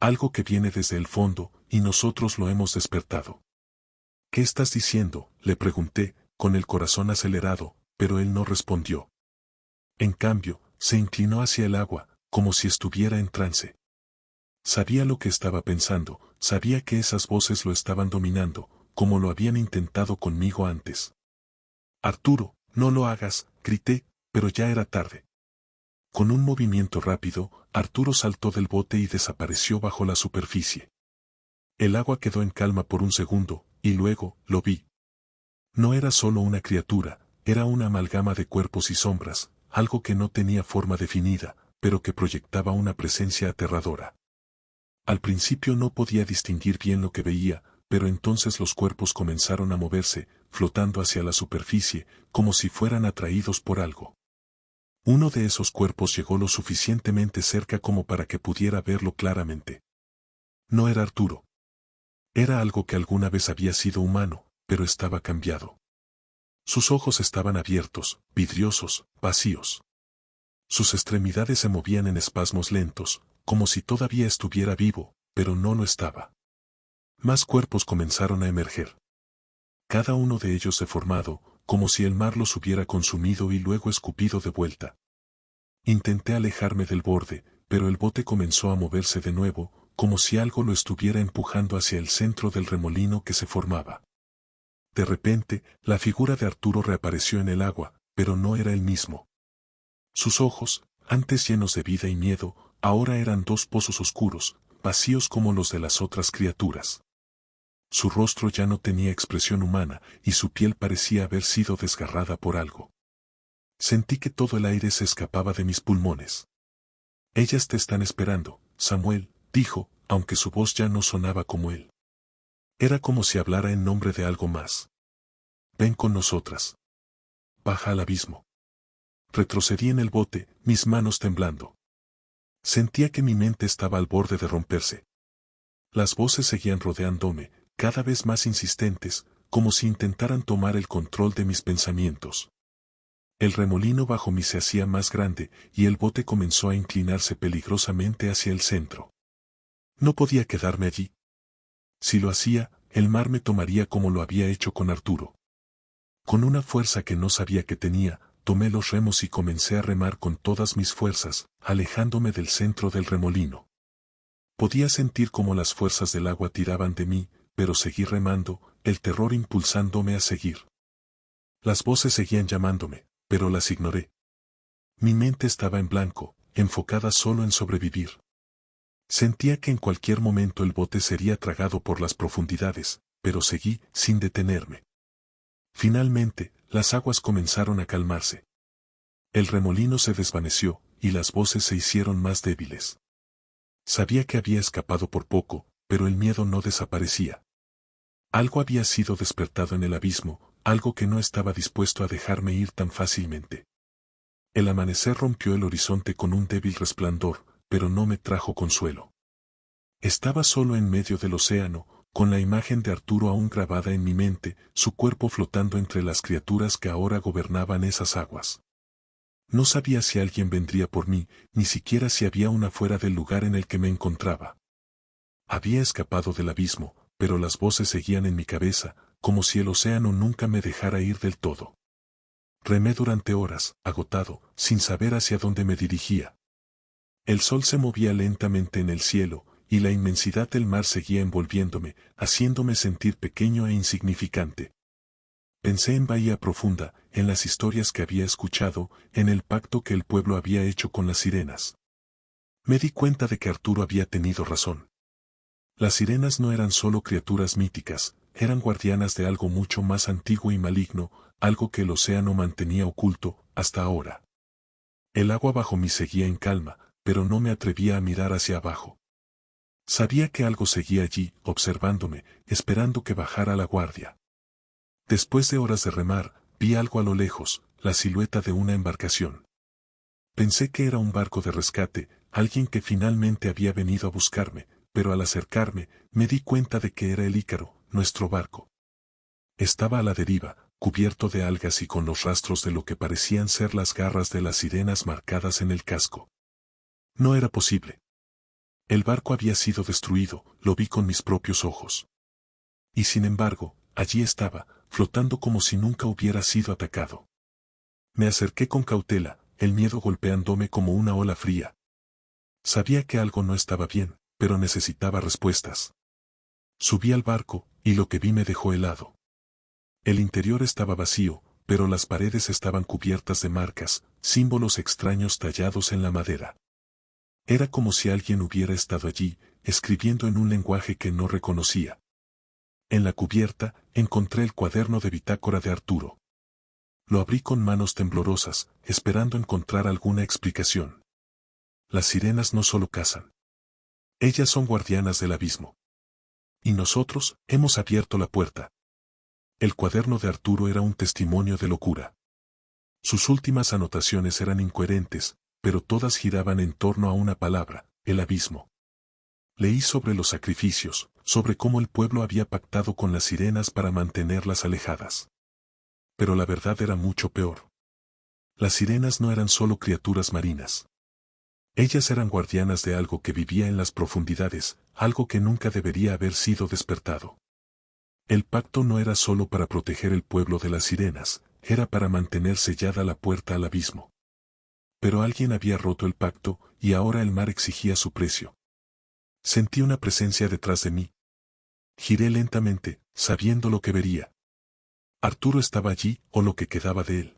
Algo que viene desde el fondo, y nosotros lo hemos despertado. ¿Qué estás diciendo?, le pregunté, con el corazón acelerado, pero él no respondió. En cambio, se inclinó hacia el agua, como si estuviera en trance. Sabía lo que estaba pensando, sabía que esas voces lo estaban dominando, como lo habían intentado conmigo antes. Arturo, no lo hagas, grité, pero ya era tarde. Con un movimiento rápido, Arturo saltó del bote y desapareció bajo la superficie. El agua quedó en calma por un segundo, y luego, lo vi. No era solo una criatura, era una amalgama de cuerpos y sombras, algo que no tenía forma definida, pero que proyectaba una presencia aterradora. Al principio no podía distinguir bien lo que veía, pero entonces los cuerpos comenzaron a moverse, flotando hacia la superficie, como si fueran atraídos por algo. Uno de esos cuerpos llegó lo suficientemente cerca como para que pudiera verlo claramente. No era Arturo. Era algo que alguna vez había sido humano, pero estaba cambiado. Sus ojos estaban abiertos, vidriosos, vacíos. Sus extremidades se movían en espasmos lentos, como si todavía estuviera vivo, pero no lo estaba. Más cuerpos comenzaron a emerger. Cada uno de ellos deformado, como si el mar los hubiera consumido y luego escupido de vuelta. Intenté alejarme del borde, pero el bote comenzó a moverse de nuevo, como si algo lo estuviera empujando hacia el centro del remolino que se formaba. De repente, la figura de Arturo reapareció en el agua, pero no era el mismo. Sus ojos, antes llenos de vida y miedo, ahora eran dos pozos oscuros, vacíos como los de las otras criaturas. Su rostro ya no tenía expresión humana, y su piel parecía haber sido desgarrada por algo. Sentí que todo el aire se escapaba de mis pulmones. Ellas te están esperando, Samuel, dijo, aunque su voz ya no sonaba como él. Era como si hablara en nombre de algo más. Ven con nosotras. Baja al abismo. Retrocedí en el bote, mis manos temblando. Sentía que mi mente estaba al borde de romperse. Las voces seguían rodeándome, cada vez más insistentes, como si intentaran tomar el control de mis pensamientos. El remolino bajo mí se hacía más grande y el bote comenzó a inclinarse peligrosamente hacia el centro. No podía quedarme allí. Si lo hacía, el mar me tomaría como lo había hecho con Arturo. Con una fuerza que no sabía que tenía, tomé los remos y comencé a remar con todas mis fuerzas, alejándome del centro del remolino. Podía sentir cómo las fuerzas del agua tiraban de mí, pero seguí remando, el terror impulsándome a seguir. Las voces seguían llamándome, pero las ignoré. Mi mente estaba en blanco, enfocada solo en sobrevivir. Sentía que en cualquier momento el bote sería tragado por las profundidades, pero seguí sin detenerme. Finalmente, las aguas comenzaron a calmarse. El remolino se desvaneció, y las voces se hicieron más débiles. Sabía que había escapado por poco, pero el miedo no desaparecía. Algo había sido despertado en el abismo, algo que no estaba dispuesto a dejarme ir tan fácilmente. El amanecer rompió el horizonte con un débil resplandor, pero no me trajo consuelo. Estaba solo en medio del océano, con la imagen de Arturo aún grabada en mi mente, su cuerpo flotando entre las criaturas que ahora gobernaban esas aguas. No sabía si alguien vendría por mí, ni siquiera si había una fuera del lugar en el que me encontraba. Había escapado del abismo, pero las voces seguían en mi cabeza, como si el océano nunca me dejara ir del todo. Remé durante horas, agotado, sin saber hacia dónde me dirigía. El sol se movía lentamente en el cielo, y la inmensidad del mar seguía envolviéndome, haciéndome sentir pequeño e insignificante. Pensé en Bahía Profunda, en las historias que había escuchado, en el pacto que el pueblo había hecho con las sirenas. Me di cuenta de que Arturo había tenido razón. Las sirenas no eran solo criaturas míticas, eran guardianas de algo mucho más antiguo y maligno, algo que el océano mantenía oculto, hasta ahora. El agua bajo mí seguía en calma, pero no me atrevía a mirar hacia abajo. Sabía que algo seguía allí, observándome, esperando que bajara la guardia. Después de horas de remar, vi algo a lo lejos, la silueta de una embarcación. Pensé que era un barco de rescate, alguien que finalmente había venido a buscarme, pero al acercarme, me di cuenta de que era el Ícaro, nuestro barco. Estaba a la deriva, cubierto de algas y con los rastros de lo que parecían ser las garras de las sirenas marcadas en el casco. No era posible. El barco había sido destruido, lo vi con mis propios ojos. Y sin embargo, allí estaba, flotando como si nunca hubiera sido atacado. Me acerqué con cautela, el miedo golpeándome como una ola fría. Sabía que algo no estaba bien, pero necesitaba respuestas. Subí al barco, y lo que vi me dejó helado. El interior estaba vacío, pero las paredes estaban cubiertas de marcas, símbolos extraños tallados en la madera. Era como si alguien hubiera estado allí, escribiendo en un lenguaje que no reconocía. En la cubierta, encontré el cuaderno de bitácora de Arturo. Lo abrí con manos temblorosas, esperando encontrar alguna explicación. Las sirenas no solo cazan. Ellas son guardianas del abismo. Y nosotros, hemos abierto la puerta. El cuaderno de Arturo era un testimonio de locura. Sus últimas anotaciones eran incoherentes, pero todas giraban en torno a una palabra, el abismo. Leí sobre los sacrificios, sobre cómo el pueblo había pactado con las sirenas para mantenerlas alejadas. Pero la verdad era mucho peor. Las sirenas no eran solo criaturas marinas. Ellas eran guardianas de algo que vivía en las profundidades, algo que nunca debería haber sido despertado. El pacto no era solo para proteger el pueblo de las sirenas, era para mantener sellada la puerta al abismo. Pero alguien había roto el pacto, y ahora el mar exigía su precio. Sentí una presencia detrás de mí. Giré lentamente, sabiendo lo que vería. Arturo estaba allí, o lo que quedaba de él.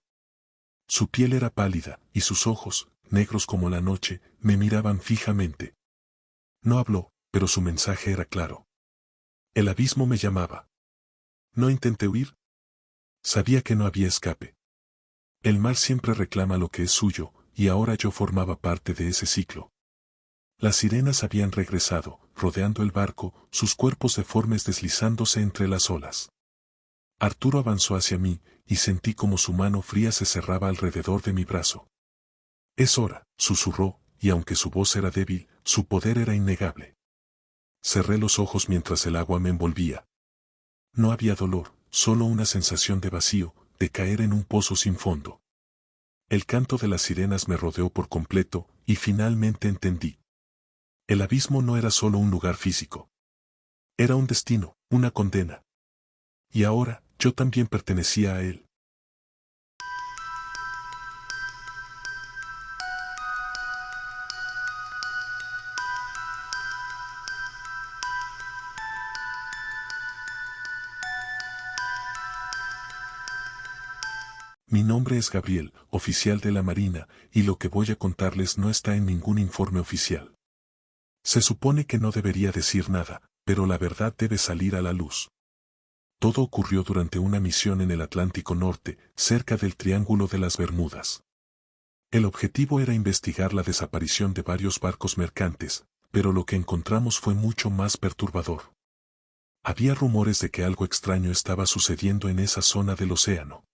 Su piel era pálida, y sus ojos, negros como la noche, me miraban fijamente. No habló, pero su mensaje era claro. El abismo me llamaba. No intenté huir. Sabía que no había escape. El mar siempre reclama lo que es suyo, y ahora yo formaba parte de ese ciclo. Las sirenas habían regresado, rodeando el barco, sus cuerpos deformes deslizándose entre las olas. Arturo avanzó hacia mí, y sentí como su mano fría se cerraba alrededor de mi brazo. «Es hora», susurró, y aunque su voz era débil, su poder era innegable. Cerré los ojos mientras el agua me envolvía. No había dolor, solo una sensación de vacío, de caer en un pozo sin fondo. El canto de las sirenas me rodeó por completo, y finalmente entendí. El abismo no era solo un lugar físico. Era un destino, una condena. Y ahora, yo también pertenecía a él. Mi nombre es Gabriel, oficial de la Marina, y lo que voy a contarles no está en ningún informe oficial. Se supone que no debería decir nada, pero la verdad debe salir a la luz. Todo ocurrió durante una misión en el Atlántico Norte, cerca del Triángulo de las Bermudas. El objetivo era investigar la desaparición de varios barcos mercantes, pero lo que encontramos fue mucho más perturbador. Había rumores de que algo extraño estaba sucediendo en esa zona del océano.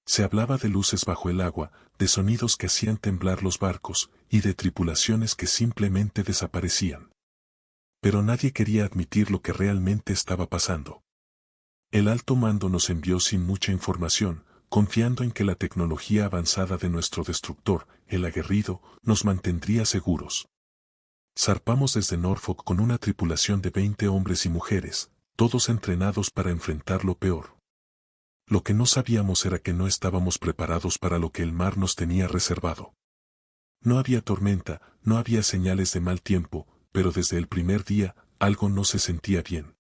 Se hablaba de luces bajo el agua, de sonidos que hacían temblar los barcos, y de tripulaciones que simplemente desaparecían. Pero nadie quería admitir lo que realmente estaba pasando. El alto mando nos envió sin mucha información, confiando en que la tecnología avanzada de nuestro destructor, el aguerrido, nos mantendría seguros. Zarpamos desde Norfolk con una tripulación de 20 hombres y mujeres, todos entrenados para enfrentar lo peor. Lo que no sabíamos era que no estábamos preparados para lo que el mar nos tenía reservado. No había tormenta, no había señales de mal tiempo, pero desde el primer día, algo no se sentía bien.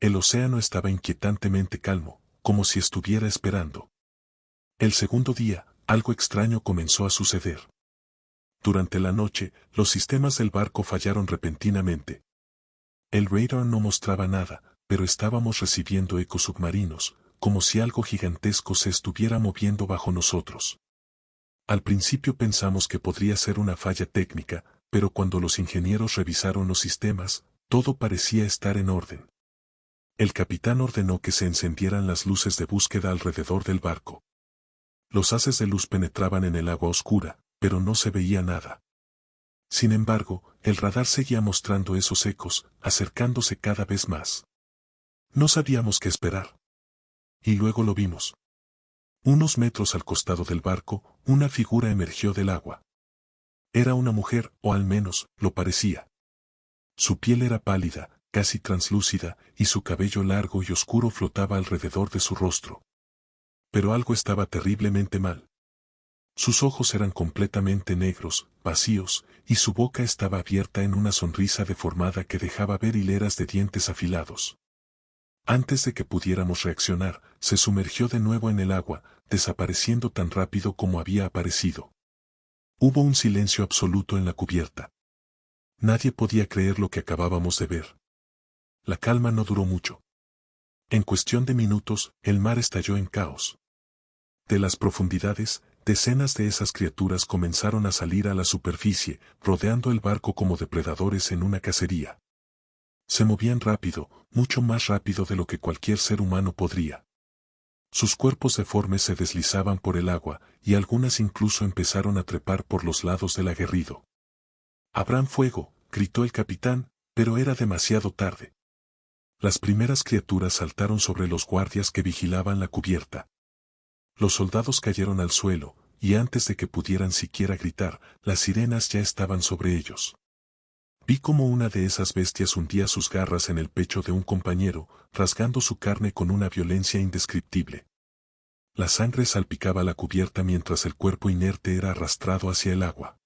El océano estaba inquietantemente calmo, como si estuviera esperando. El segundo día, algo extraño comenzó a suceder. Durante la noche, los sistemas del barco fallaron repentinamente. El radar no mostraba nada, pero estábamos recibiendo ecos submarinos, como si algo gigantesco se estuviera moviendo bajo nosotros. Al principio pensamos que podría ser una falla técnica, pero cuando los ingenieros revisaron los sistemas, todo parecía estar en orden. El capitán ordenó que se encendieran las luces de búsqueda alrededor del barco. Los haces de luz penetraban en el agua oscura, pero no se veía nada. Sin embargo, el radar seguía mostrando esos ecos, acercándose cada vez más. No sabíamos qué esperar. Y luego lo vimos. Unos metros al costado del barco, una figura emergió del agua. Era una mujer, o al menos, lo parecía. Su piel era pálida, casi translúcida, y su cabello largo y oscuro flotaba alrededor de su rostro. Pero algo estaba terriblemente mal. Sus ojos eran completamente negros, vacíos, y su boca estaba abierta en una sonrisa deformada que dejaba ver hileras de dientes afilados. Antes de que pudiéramos reaccionar, se sumergió de nuevo en el agua, desapareciendo tan rápido como había aparecido. Hubo un silencio absoluto en la cubierta. Nadie podía creer lo que acabábamos de ver. La calma no duró mucho. En cuestión de minutos, el mar estalló en caos. De las profundidades, decenas de esas criaturas comenzaron a salir a la superficie, rodeando el barco como depredadores en una cacería. Se movían rápido, mucho más rápido de lo que cualquier ser humano podría. Sus cuerpos deformes se deslizaban por el agua, y algunas incluso empezaron a trepar por los lados del aguerrido. «¡Abran fuego!», gritó el capitán, pero era demasiado tarde. Las primeras criaturas saltaron sobre los guardias que vigilaban la cubierta. Los soldados cayeron al suelo, y antes de que pudieran siquiera gritar, las sirenas ya estaban sobre ellos. Vi cómo una de esas bestias hundía sus garras en el pecho de un compañero, rasgando su carne con una violencia indescriptible. La sangre salpicaba la cubierta mientras el cuerpo inerte era arrastrado hacia el agua.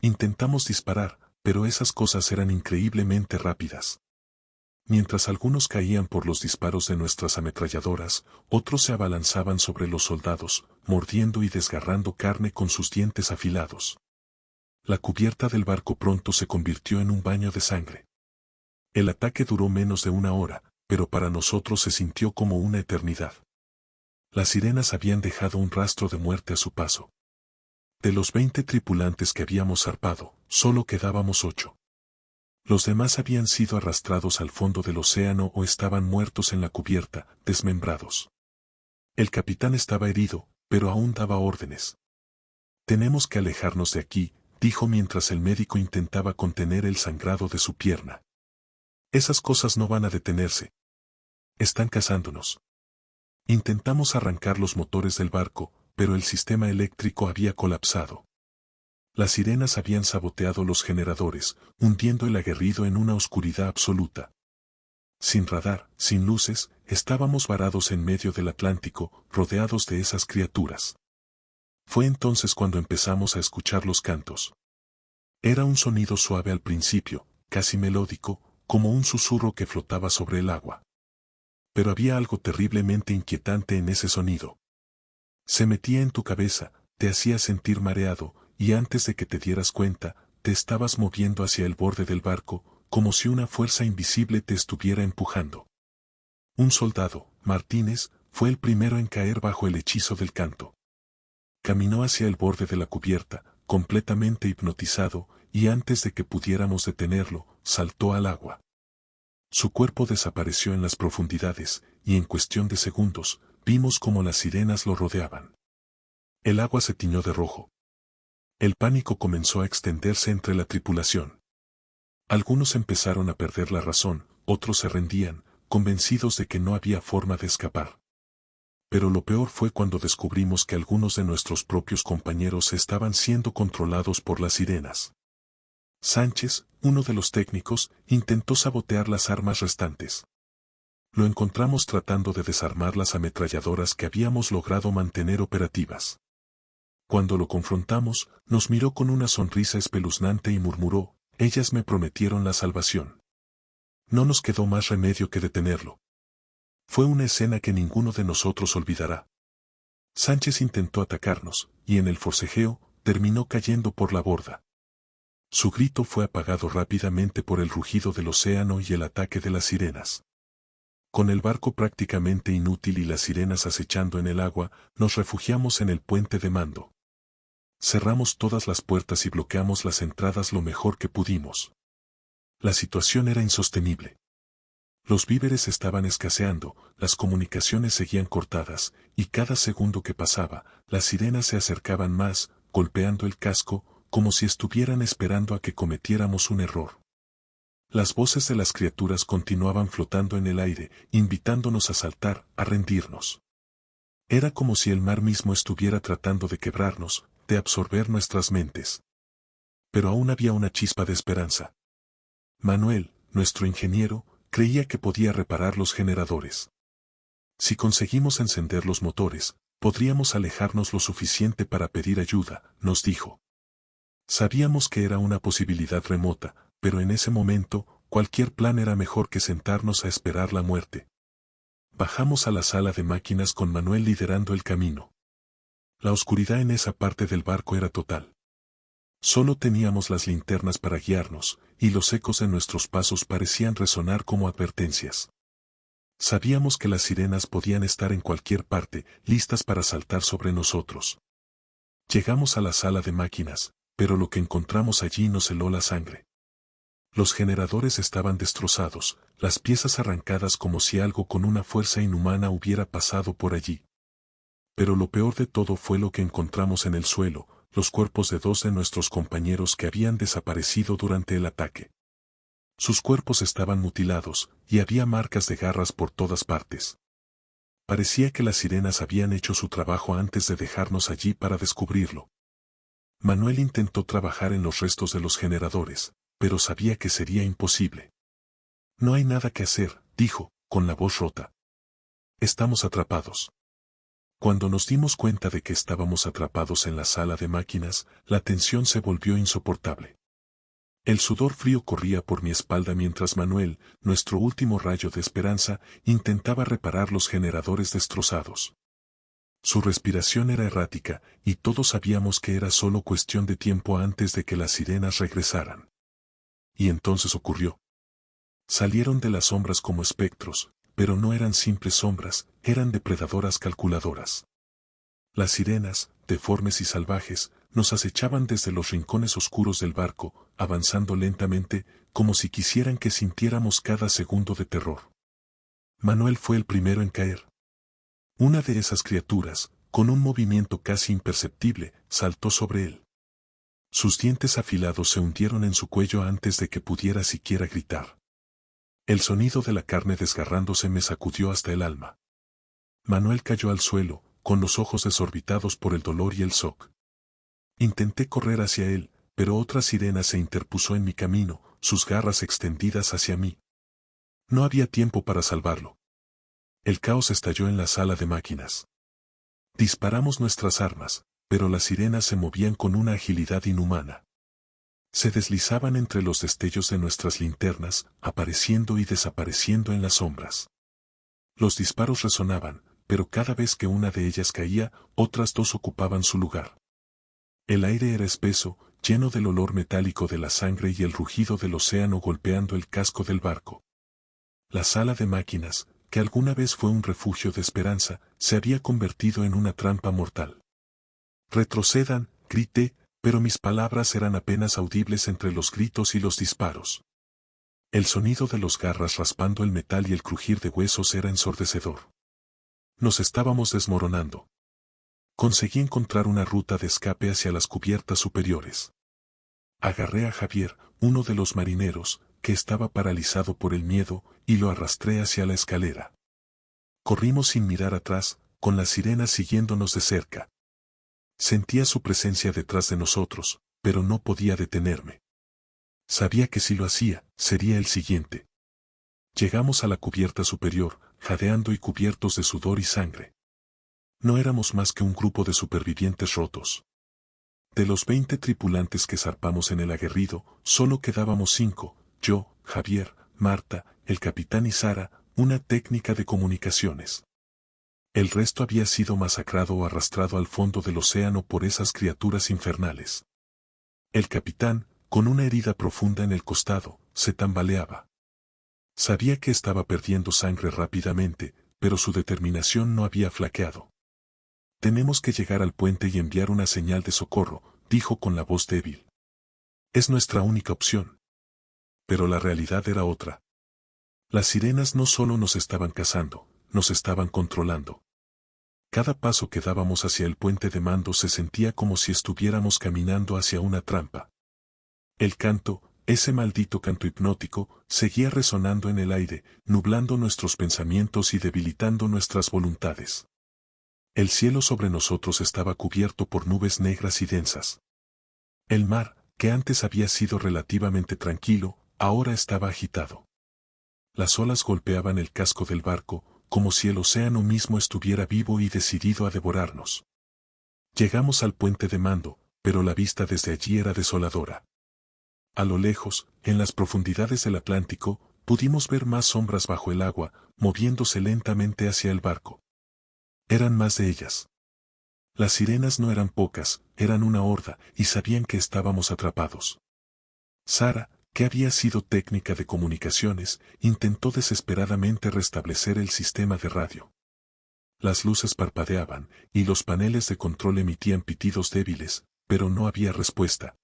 Intentamos disparar, pero esas cosas eran increíblemente rápidas. Mientras algunos caían por los disparos de nuestras ametralladoras, otros se abalanzaban sobre los soldados, mordiendo y desgarrando carne con sus dientes afilados. La cubierta del barco pronto se convirtió en un baño de sangre. El ataque duró menos de una hora, pero para nosotros se sintió como una eternidad. Las sirenas habían dejado un rastro de muerte a su paso. De los 20 tripulantes que habíamos zarpado, solo quedábamos 8. Los demás habían sido arrastrados al fondo del océano o estaban muertos en la cubierta, desmembrados. El capitán estaba herido, pero aún daba órdenes. «Tenemos que alejarnos de aquí», dijo mientras el médico intentaba contener el sangrado de su pierna. «Esas cosas no van a detenerse. Están cazándonos». Intentamos arrancar los motores del barco, pero el sistema eléctrico había colapsado. Las sirenas habían saboteado los generadores, hundiendo el aguerrido en una oscuridad absoluta. Sin radar, sin luces, estábamos varados en medio del Atlántico, rodeados de esas criaturas. Fue entonces cuando empezamos a escuchar los cantos. Era un sonido suave al principio, casi melódico, como un susurro que flotaba sobre el agua. Pero había algo terriblemente inquietante en ese sonido. Se metía en tu cabeza, te hacía sentir mareado, y antes de que te dieras cuenta, te estabas moviendo hacia el borde del barco, como si una fuerza invisible te estuviera empujando. Un soldado, Martínez, fue el primero en caer bajo el hechizo del canto. Caminó hacia el borde de la cubierta, completamente hipnotizado, y antes de que pudiéramos detenerlo, saltó al agua. Su cuerpo desapareció en las profundidades, y en cuestión de segundos, vimos cómo las sirenas lo rodeaban. El agua se tiñó de rojo. El pánico comenzó a extenderse entre la tripulación. Algunos empezaron a perder la razón, otros se rendían, convencidos de que no había forma de escapar. Pero lo peor fue cuando descubrimos que algunos de nuestros propios compañeros estaban siendo controlados por las sirenas. Sánchez, uno de los técnicos, intentó sabotear las armas restantes. Lo encontramos tratando de desarmar las ametralladoras que habíamos logrado mantener operativas. Cuando lo confrontamos, nos miró con una sonrisa espeluznante y murmuró: «Ellas me prometieron la salvación». No nos quedó más remedio que detenerlo. Fue una escena que ninguno de nosotros olvidará. Sánchez intentó atacarnos, y en el forcejeo, terminó cayendo por la borda. Su grito fue apagado rápidamente por el rugido del océano y el ataque de las sirenas. Con el barco prácticamente inútil y las sirenas acechando en el agua, nos refugiamos en el puente de mando. Cerramos todas las puertas y bloqueamos las entradas lo mejor que pudimos. La situación era insostenible. Los víveres estaban escaseando, las comunicaciones seguían cortadas, y cada segundo que pasaba, las sirenas se acercaban más, golpeando el casco, como si estuvieran esperando a que cometiéramos un error. Las voces de las criaturas continuaban flotando en el aire, invitándonos a saltar, a rendirnos. Era como si el mar mismo estuviera tratando de quebrarnos, de absorber nuestras mentes. Pero aún había una chispa de esperanza. Manuel, nuestro ingeniero, creía que podía reparar los generadores. Si conseguimos encender los motores, podríamos alejarnos lo suficiente para pedir ayuda, nos dijo. Sabíamos que era una posibilidad remota, pero en ese momento, cualquier plan era mejor que sentarnos a esperar la muerte. Bajamos a la sala de máquinas con Manuel liderando el camino. La oscuridad en esa parte del barco era total. Solo teníamos las linternas para guiarnos, y los ecos de nuestros pasos parecían resonar como advertencias. Sabíamos que las sirenas podían estar en cualquier parte, listas para saltar sobre nosotros. Llegamos a la sala de máquinas, pero lo que encontramos allí nos heló la sangre. Los generadores estaban destrozados, las piezas arrancadas como si algo con una fuerza inhumana hubiera pasado por allí. Pero lo peor de todo fue lo que encontramos en el suelo, los cuerpos de 2 de nuestros compañeros que habían desaparecido durante el ataque. Sus cuerpos estaban mutilados, y había marcas de garras por todas partes. Parecía que las sirenas habían hecho su trabajo antes de dejarnos allí para descubrirlo. Manuel intentó trabajar en los restos de los generadores, pero sabía que sería imposible. «No hay nada que hacer», dijo, con la voz rota. «Estamos atrapados». Cuando nos dimos cuenta de que estábamos atrapados en la sala de máquinas, la tensión se volvió insoportable. El sudor frío corría por mi espalda mientras Manuel, nuestro último rayo de esperanza, intentaba reparar los generadores destrozados. Su respiración era errática, y todos sabíamos que era solo cuestión de tiempo antes de que las sirenas regresaran. Y entonces ocurrió. Salieron de las sombras como espectros, pero no eran simples sombras, eran depredadoras calculadoras. Las sirenas, deformes y salvajes, nos acechaban desde los rincones oscuros del barco, avanzando lentamente, como si quisieran que sintiéramos cada segundo de terror. Manuel fue el primero en caer. Una de esas criaturas, con un movimiento casi imperceptible, saltó sobre él. Sus dientes afilados se hundieron en su cuello antes de que pudiera siquiera gritar. El sonido de la carne desgarrándose me sacudió hasta el alma. Manuel cayó al suelo, con los ojos desorbitados por el dolor y el shock. Intenté correr hacia él, pero otra sirena se interpuso en mi camino, sus garras extendidas hacia mí. No había tiempo para salvarlo. El caos estalló en la sala de máquinas. Disparamos nuestras armas, pero las sirenas se movían con una agilidad inhumana. Se deslizaban entre los destellos de nuestras linternas, apareciendo y desapareciendo en las sombras. Los disparos resonaban, pero cada vez que una de ellas caía, otras dos ocupaban su lugar. El aire era espeso, lleno del olor metálico de la sangre y el rugido del océano golpeando el casco del barco. La sala de máquinas, que alguna vez fue un refugio de esperanza, se había convertido en una trampa mortal. «Retrocedan», grité, pero mis palabras eran apenas audibles entre los gritos y los disparos. El sonido de los garras raspando el metal y el crujir de huesos era ensordecedor. Nos estábamos desmoronando. Conseguí encontrar una ruta de escape hacia las cubiertas superiores. Agarré a Javier, uno de los marineros, que estaba paralizado por el miedo, y lo arrastré hacia la escalera. Corrimos sin mirar atrás, con las sirenas siguiéndonos de cerca. Sentía su presencia detrás de nosotros, pero no podía detenerme. Sabía que si lo hacía, sería el siguiente. Llegamos a la cubierta superior, jadeando y cubiertos de sudor y sangre. No éramos más que un grupo de supervivientes rotos. De los 20 tripulantes que zarpamos en el aguerrido, solo quedábamos 5, yo, Javier, Marta, el capitán y Sara, una técnica de comunicaciones. El resto había sido masacrado o arrastrado al fondo del océano por esas criaturas infernales. El capitán, con una herida profunda en el costado, se tambaleaba. Sabía que estaba perdiendo sangre rápidamente, pero su determinación no había flaqueado. «Tenemos que llegar al puente y enviar una señal de socorro», dijo con la voz débil. «Es nuestra única opción». Pero la realidad era otra. Las sirenas no solo nos estaban cazando, nos estaban controlando. Cada paso que dábamos hacia el puente de mando se sentía como si estuviéramos caminando hacia una trampa. El canto, ese maldito canto hipnótico, seguía resonando en el aire, nublando nuestros pensamientos y debilitando nuestras voluntades. El cielo sobre nosotros estaba cubierto por nubes negras y densas. El mar, que antes había sido relativamente tranquilo, ahora estaba agitado. Las olas golpeaban el casco del barco, como si el océano mismo estuviera vivo y decidido a devorarnos. Llegamos al puente de mando, pero la vista desde allí era desoladora. A lo lejos, en las profundidades del Atlántico, pudimos ver más sombras bajo el agua, moviéndose lentamente hacia el barco. Eran más de ellas. Las sirenas no eran pocas, eran una horda, y sabían que estábamos atrapados. Sara, que había sido técnica de comunicaciones, intentó desesperadamente restablecer el sistema de radio. Las luces parpadeaban, y los paneles de control emitían pitidos débiles, pero no había respuesta.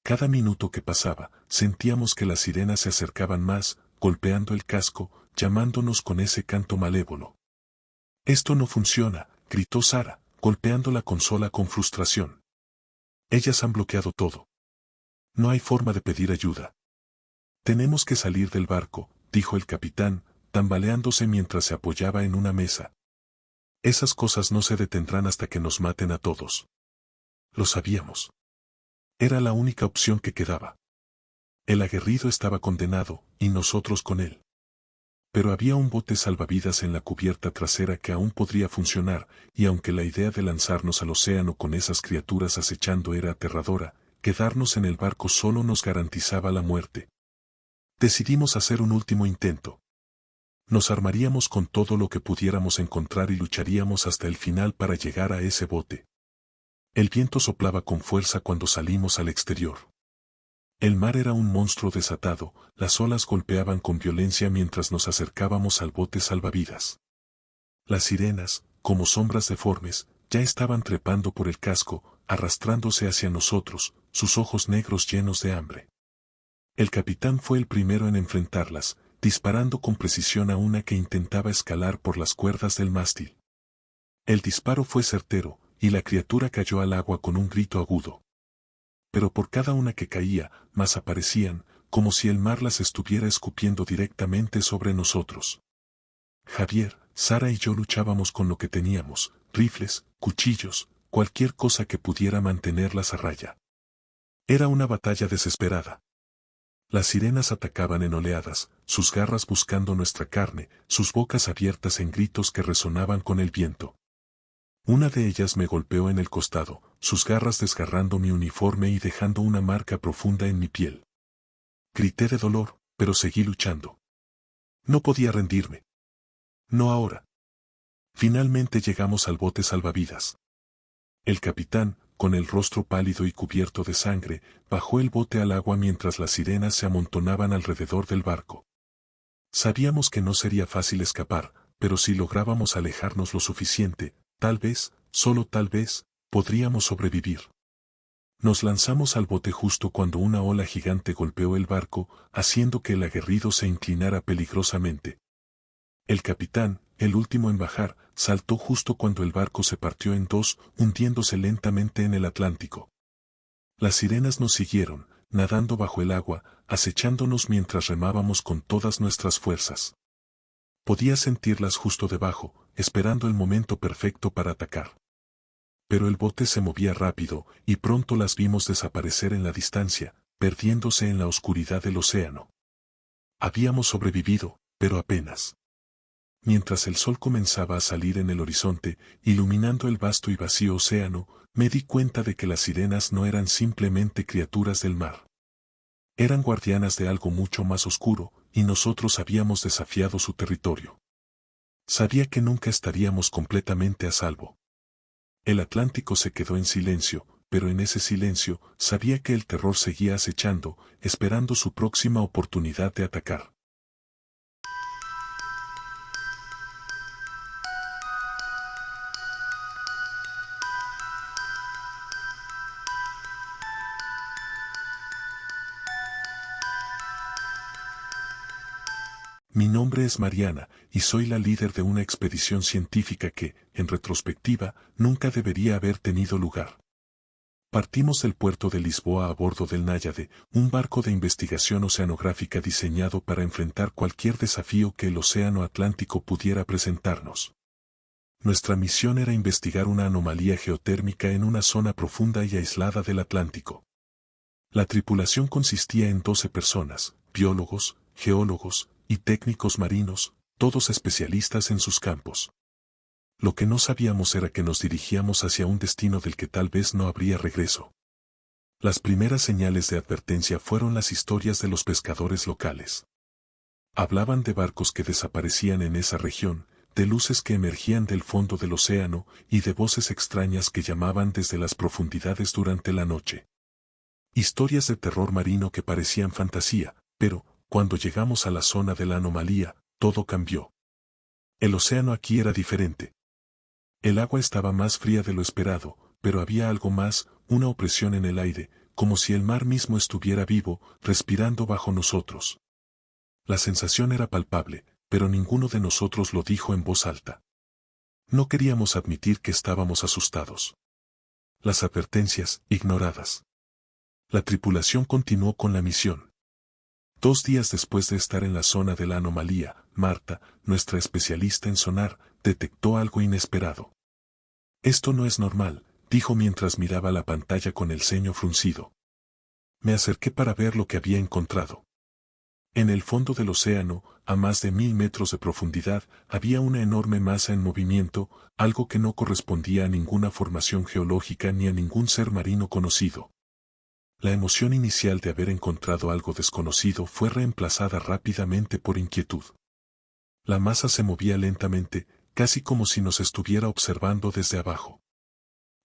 Cada minuto que pasaba, sentíamos que las sirenas se acercaban más, golpeando el casco, llamándonos con ese canto malévolo. «Esto no funciona», gritó Sara, golpeando la consola con frustración. «Ellas han bloqueado todo. No hay forma de pedir ayuda». «Tenemos que salir del barco», dijo el capitán, tambaleándose mientras se apoyaba en una mesa. «Esas cosas no se detendrán hasta que nos maten a todos». Lo sabíamos. Era la única opción que quedaba. El aguerrido estaba condenado, y nosotros con él. Pero había un bote salvavidas en la cubierta trasera que aún podría funcionar, y aunque la idea de lanzarnos al océano con esas criaturas acechando era aterradora, quedarnos en el barco solo nos garantizaba la muerte. Decidimos hacer un último intento. Nos armaríamos con todo lo que pudiéramos encontrar y lucharíamos hasta el final para llegar a ese bote. El viento soplaba con fuerza cuando salimos al exterior. El mar era un monstruo desatado, las olas golpeaban con violencia mientras nos acercábamos al bote salvavidas. Las sirenas, como sombras deformes, ya estaban trepando por el casco, arrastrándose hacia nosotros, sus ojos negros llenos de hambre. El capitán fue el primero en enfrentarlas, disparando con precisión a una que intentaba escalar por las cuerdas del mástil. El disparo fue certero, y la criatura cayó al agua con un grito agudo. Pero por cada una que caía, más aparecían, como si el mar las estuviera escupiendo directamente sobre nosotros. Javier, Sara y yo luchábamos con lo que teníamos, rifles, cuchillos, cualquier cosa que pudiera mantenerlas a raya. Era una batalla desesperada. Las sirenas atacaban en oleadas, sus garras buscando nuestra carne, sus bocas abiertas en gritos que resonaban con el viento. Una de ellas me golpeó en el costado, sus garras desgarrando mi uniforme y dejando una marca profunda en mi piel. Grité de dolor, pero seguí luchando. No podía rendirme. No ahora. Finalmente llegamos al bote salvavidas. El capitán, con el rostro pálido y cubierto de sangre, bajó el bote al agua mientras las sirenas se amontonaban alrededor del barco. Sabíamos que no sería fácil escapar, pero si lográbamos alejarnos lo suficiente, tal vez, solo tal vez, podríamos sobrevivir. Nos lanzamos al bote justo cuando una ola gigante golpeó el barco, haciendo que el aguerrido se inclinara peligrosamente. El capitán, el último en bajar, saltó justo cuando el barco se partió en dos, hundiéndose lentamente en el Atlántico. Las sirenas nos siguieron, nadando bajo el agua, acechándonos mientras remábamos con todas nuestras fuerzas. Podía sentirlas justo debajo, esperando el momento perfecto para atacar. Pero el bote se movía rápido, y pronto las vimos desaparecer en la distancia, perdiéndose en la oscuridad del océano. Habíamos sobrevivido, pero apenas. Mientras el sol comenzaba a salir en el horizonte, iluminando el vasto y vacío océano, me di cuenta de que las sirenas no eran simplemente criaturas del mar. Eran guardianas de algo mucho más oscuro, y nosotros habíamos desafiado su territorio. Sabía que nunca estaríamos completamente a salvo. El Atlántico se quedó en silencio, pero en ese silencio sabía que el terror seguía acechando, esperando su próxima oportunidad de atacar. Mi nombre es Mariana, y soy la líder de una expedición científica que, en retrospectiva, nunca debería haber tenido lugar. Partimos del puerto de Lisboa a bordo del Náyade, un barco de investigación oceanográfica diseñado para enfrentar cualquier desafío que el océano Atlántico pudiera presentarnos. Nuestra misión era investigar una anomalía geotérmica en una zona profunda y aislada del Atlántico. La tripulación consistía en 12 personas, biólogos, geólogos, y técnicos marinos, todos especialistas en sus campos. Lo que no sabíamos era que nos dirigíamos hacia un destino del que tal vez no habría regreso. Las primeras señales de advertencia fueron las historias de los pescadores locales. Hablaban de barcos que desaparecían en esa región, de luces que emergían del fondo del océano y de voces extrañas que llamaban desde las profundidades durante la noche. Historias de terror marino que parecían fantasía, pero, cuando llegamos a la zona de la anomalía, todo cambió. El océano aquí era diferente. El agua estaba más fría de lo esperado, pero había algo más, una opresión en el aire, como si el mar mismo estuviera vivo, respirando bajo nosotros. La sensación era palpable, pero ninguno de nosotros lo dijo en voz alta. No queríamos admitir que estábamos asustados. Las advertencias, ignoradas. La tripulación continuó con la misión. 2 días después de estar en la zona de la anomalía, Marta, nuestra especialista en sonar, detectó algo inesperado. Esto no es normal, dijo mientras miraba la pantalla con el ceño fruncido. Me acerqué para ver lo que había encontrado. En el fondo del océano, a más de 1000 metros de profundidad, había una enorme masa en movimiento, algo que no correspondía a ninguna formación geológica ni a ningún ser marino conocido. La emoción inicial de haber encontrado algo desconocido fue reemplazada rápidamente por inquietud. La masa se movía lentamente, casi como si nos estuviera observando desde abajo.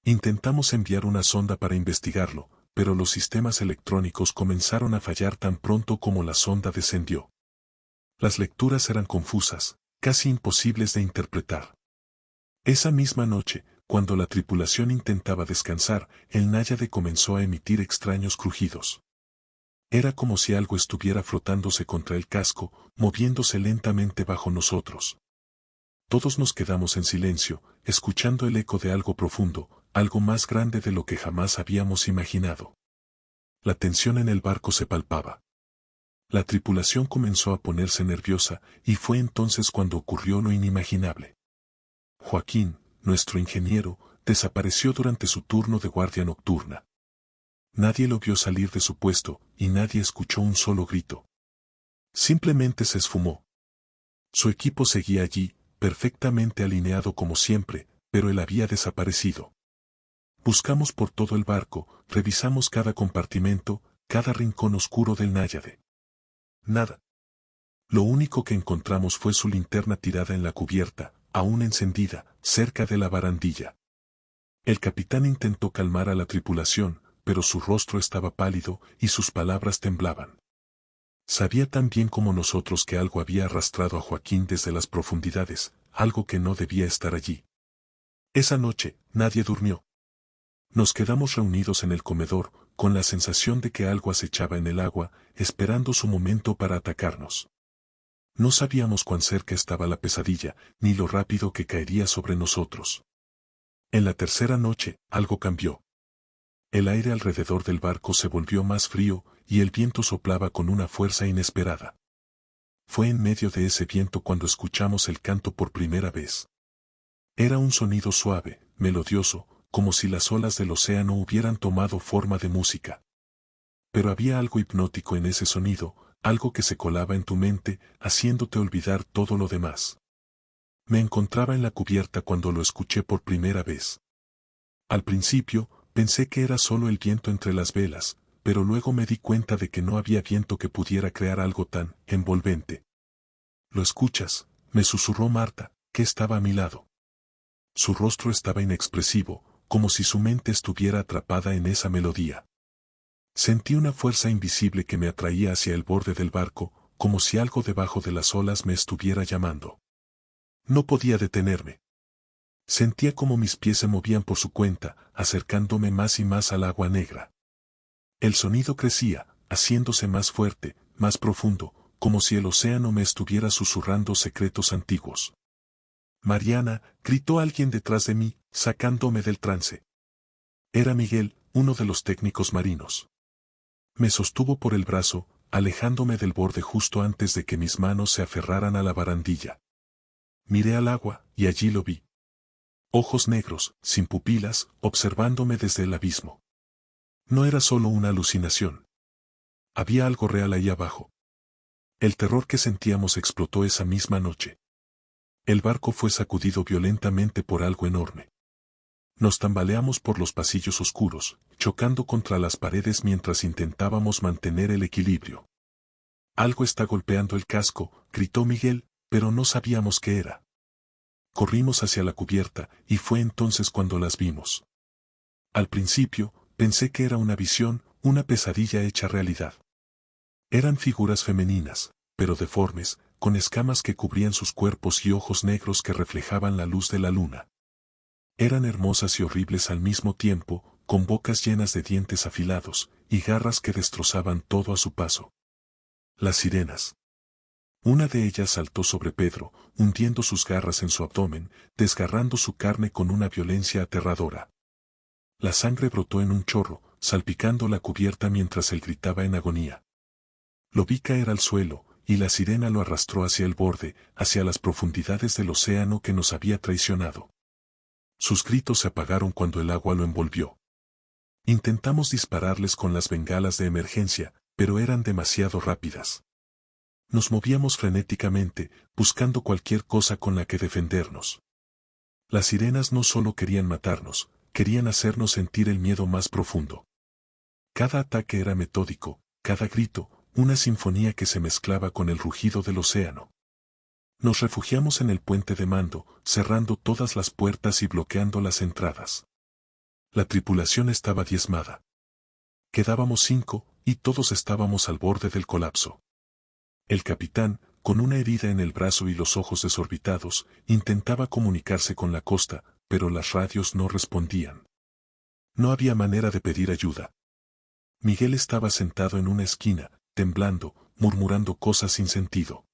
Intentamos enviar una sonda para investigarlo, pero los sistemas electrónicos comenzaron a fallar tan pronto como la sonda descendió. Las lecturas eran confusas, casi imposibles de interpretar. Esa misma noche, cuando la tripulación intentaba descansar, el Náyade comenzó a emitir extraños crujidos. Era como si algo estuviera frotándose contra el casco, moviéndose lentamente bajo nosotros. Todos nos quedamos en silencio, escuchando el eco de algo profundo, algo más grande de lo que jamás habíamos imaginado. La tensión en el barco se palpaba. La tripulación comenzó a ponerse nerviosa, y fue entonces cuando ocurrió lo inimaginable. Joaquín, nuestro ingeniero, desapareció durante su turno de guardia nocturna. Nadie lo vio salir de su puesto, y nadie escuchó un solo grito. Simplemente se esfumó. Su equipo seguía allí, perfectamente alineado como siempre, pero él había desaparecido. Buscamos por todo el barco, revisamos cada compartimento, cada rincón oscuro del Náyade. Nada. Lo único que encontramos fue su linterna tirada en la cubierta, aún encendida, cerca de la barandilla. El capitán intentó calmar a la tripulación, pero su rostro estaba pálido y sus palabras temblaban. Sabía tan bien como nosotros que algo había arrastrado a Joaquín desde las profundidades, algo que no debía estar allí. Esa noche, nadie durmió. Nos quedamos reunidos en el comedor, con la sensación de que algo acechaba en el agua, esperando su momento para atacarnos. No sabíamos cuán cerca estaba la pesadilla, ni lo rápido que caería sobre nosotros. En la tercera noche, algo cambió. El aire alrededor del barco se volvió más frío, y el viento soplaba con una fuerza inesperada. Fue en medio de ese viento cuando escuchamos el canto por primera vez. Era un sonido suave, melodioso, como si las olas del océano hubieran tomado forma de música. Pero había algo hipnótico en ese sonido, algo que se colaba en tu mente, haciéndote olvidar todo lo demás. Me encontraba en la cubierta cuando lo escuché por primera vez. Al principio, pensé que era solo el viento entre las velas, pero luego me di cuenta de que no había viento que pudiera crear algo tan envolvente. ¿Lo escuchas?, me susurró Marta, que estaba a mi lado. Su rostro estaba inexpresivo, como si su mente estuviera atrapada en esa melodía. Sentí una fuerza invisible que me atraía hacia el borde del barco, como si algo debajo de las olas me estuviera llamando. No podía detenerme. Sentía como mis pies se movían por su cuenta, acercándome más y más al agua negra. El sonido crecía, haciéndose más fuerte, más profundo, como si el océano me estuviera susurrando secretos antiguos. «Mariana», gritó alguien detrás de mí, sacándome del trance. Era Miguel, uno de los técnicos marinos. Me sostuvo por el brazo, alejándome del borde justo antes de que mis manos se aferraran a la barandilla. Miré al agua, y allí lo vi. Ojos negros, sin pupilas, observándome desde el abismo. No era solo una alucinación. Había algo real ahí abajo. El terror que sentíamos explotó esa misma noche. El barco fue sacudido violentamente por algo enorme. Nos tambaleamos por los pasillos oscuros, chocando contra las paredes mientras intentábamos mantener el equilibrio. «Algo está golpeando el casco», gritó Miguel, pero no sabíamos qué era. Corrimos hacia la cubierta, y fue entonces cuando las vimos. Al principio, pensé que era una visión, una pesadilla hecha realidad. Eran figuras femeninas, pero deformes, con escamas que cubrían sus cuerpos y ojos negros que reflejaban la luz de la luna. Eran hermosas y horribles al mismo tiempo, con bocas llenas de dientes afilados, y garras que destrozaban todo a su paso. Las sirenas. Una de ellas saltó sobre Pedro, hundiendo sus garras en su abdomen, desgarrando su carne con una violencia aterradora. La sangre brotó en un chorro, salpicando la cubierta mientras él gritaba en agonía. Lo vi caer al suelo, y la sirena lo arrastró hacia el borde, hacia las profundidades del océano que nos había traicionado. Sus gritos se apagaron cuando el agua lo envolvió. Intentamos dispararles con las bengalas de emergencia, pero eran demasiado rápidas. Nos movíamos frenéticamente, buscando cualquier cosa con la que defendernos. Las sirenas no solo querían matarnos, querían hacernos sentir el miedo más profundo. Cada ataque era metódico, cada grito, una sinfonía que se mezclaba con el rugido del océano. Nos refugiamos en el puente de mando, cerrando todas las puertas y bloqueando las entradas. La tripulación estaba diezmada. Quedábamos 5, y todos estábamos al borde del colapso. El capitán, con una herida en el brazo y los ojos desorbitados, intentaba comunicarse con la costa, pero las radios no respondían. No había manera de pedir ayuda. Miguel estaba sentado en una esquina, temblando, murmurando cosas sin sentido.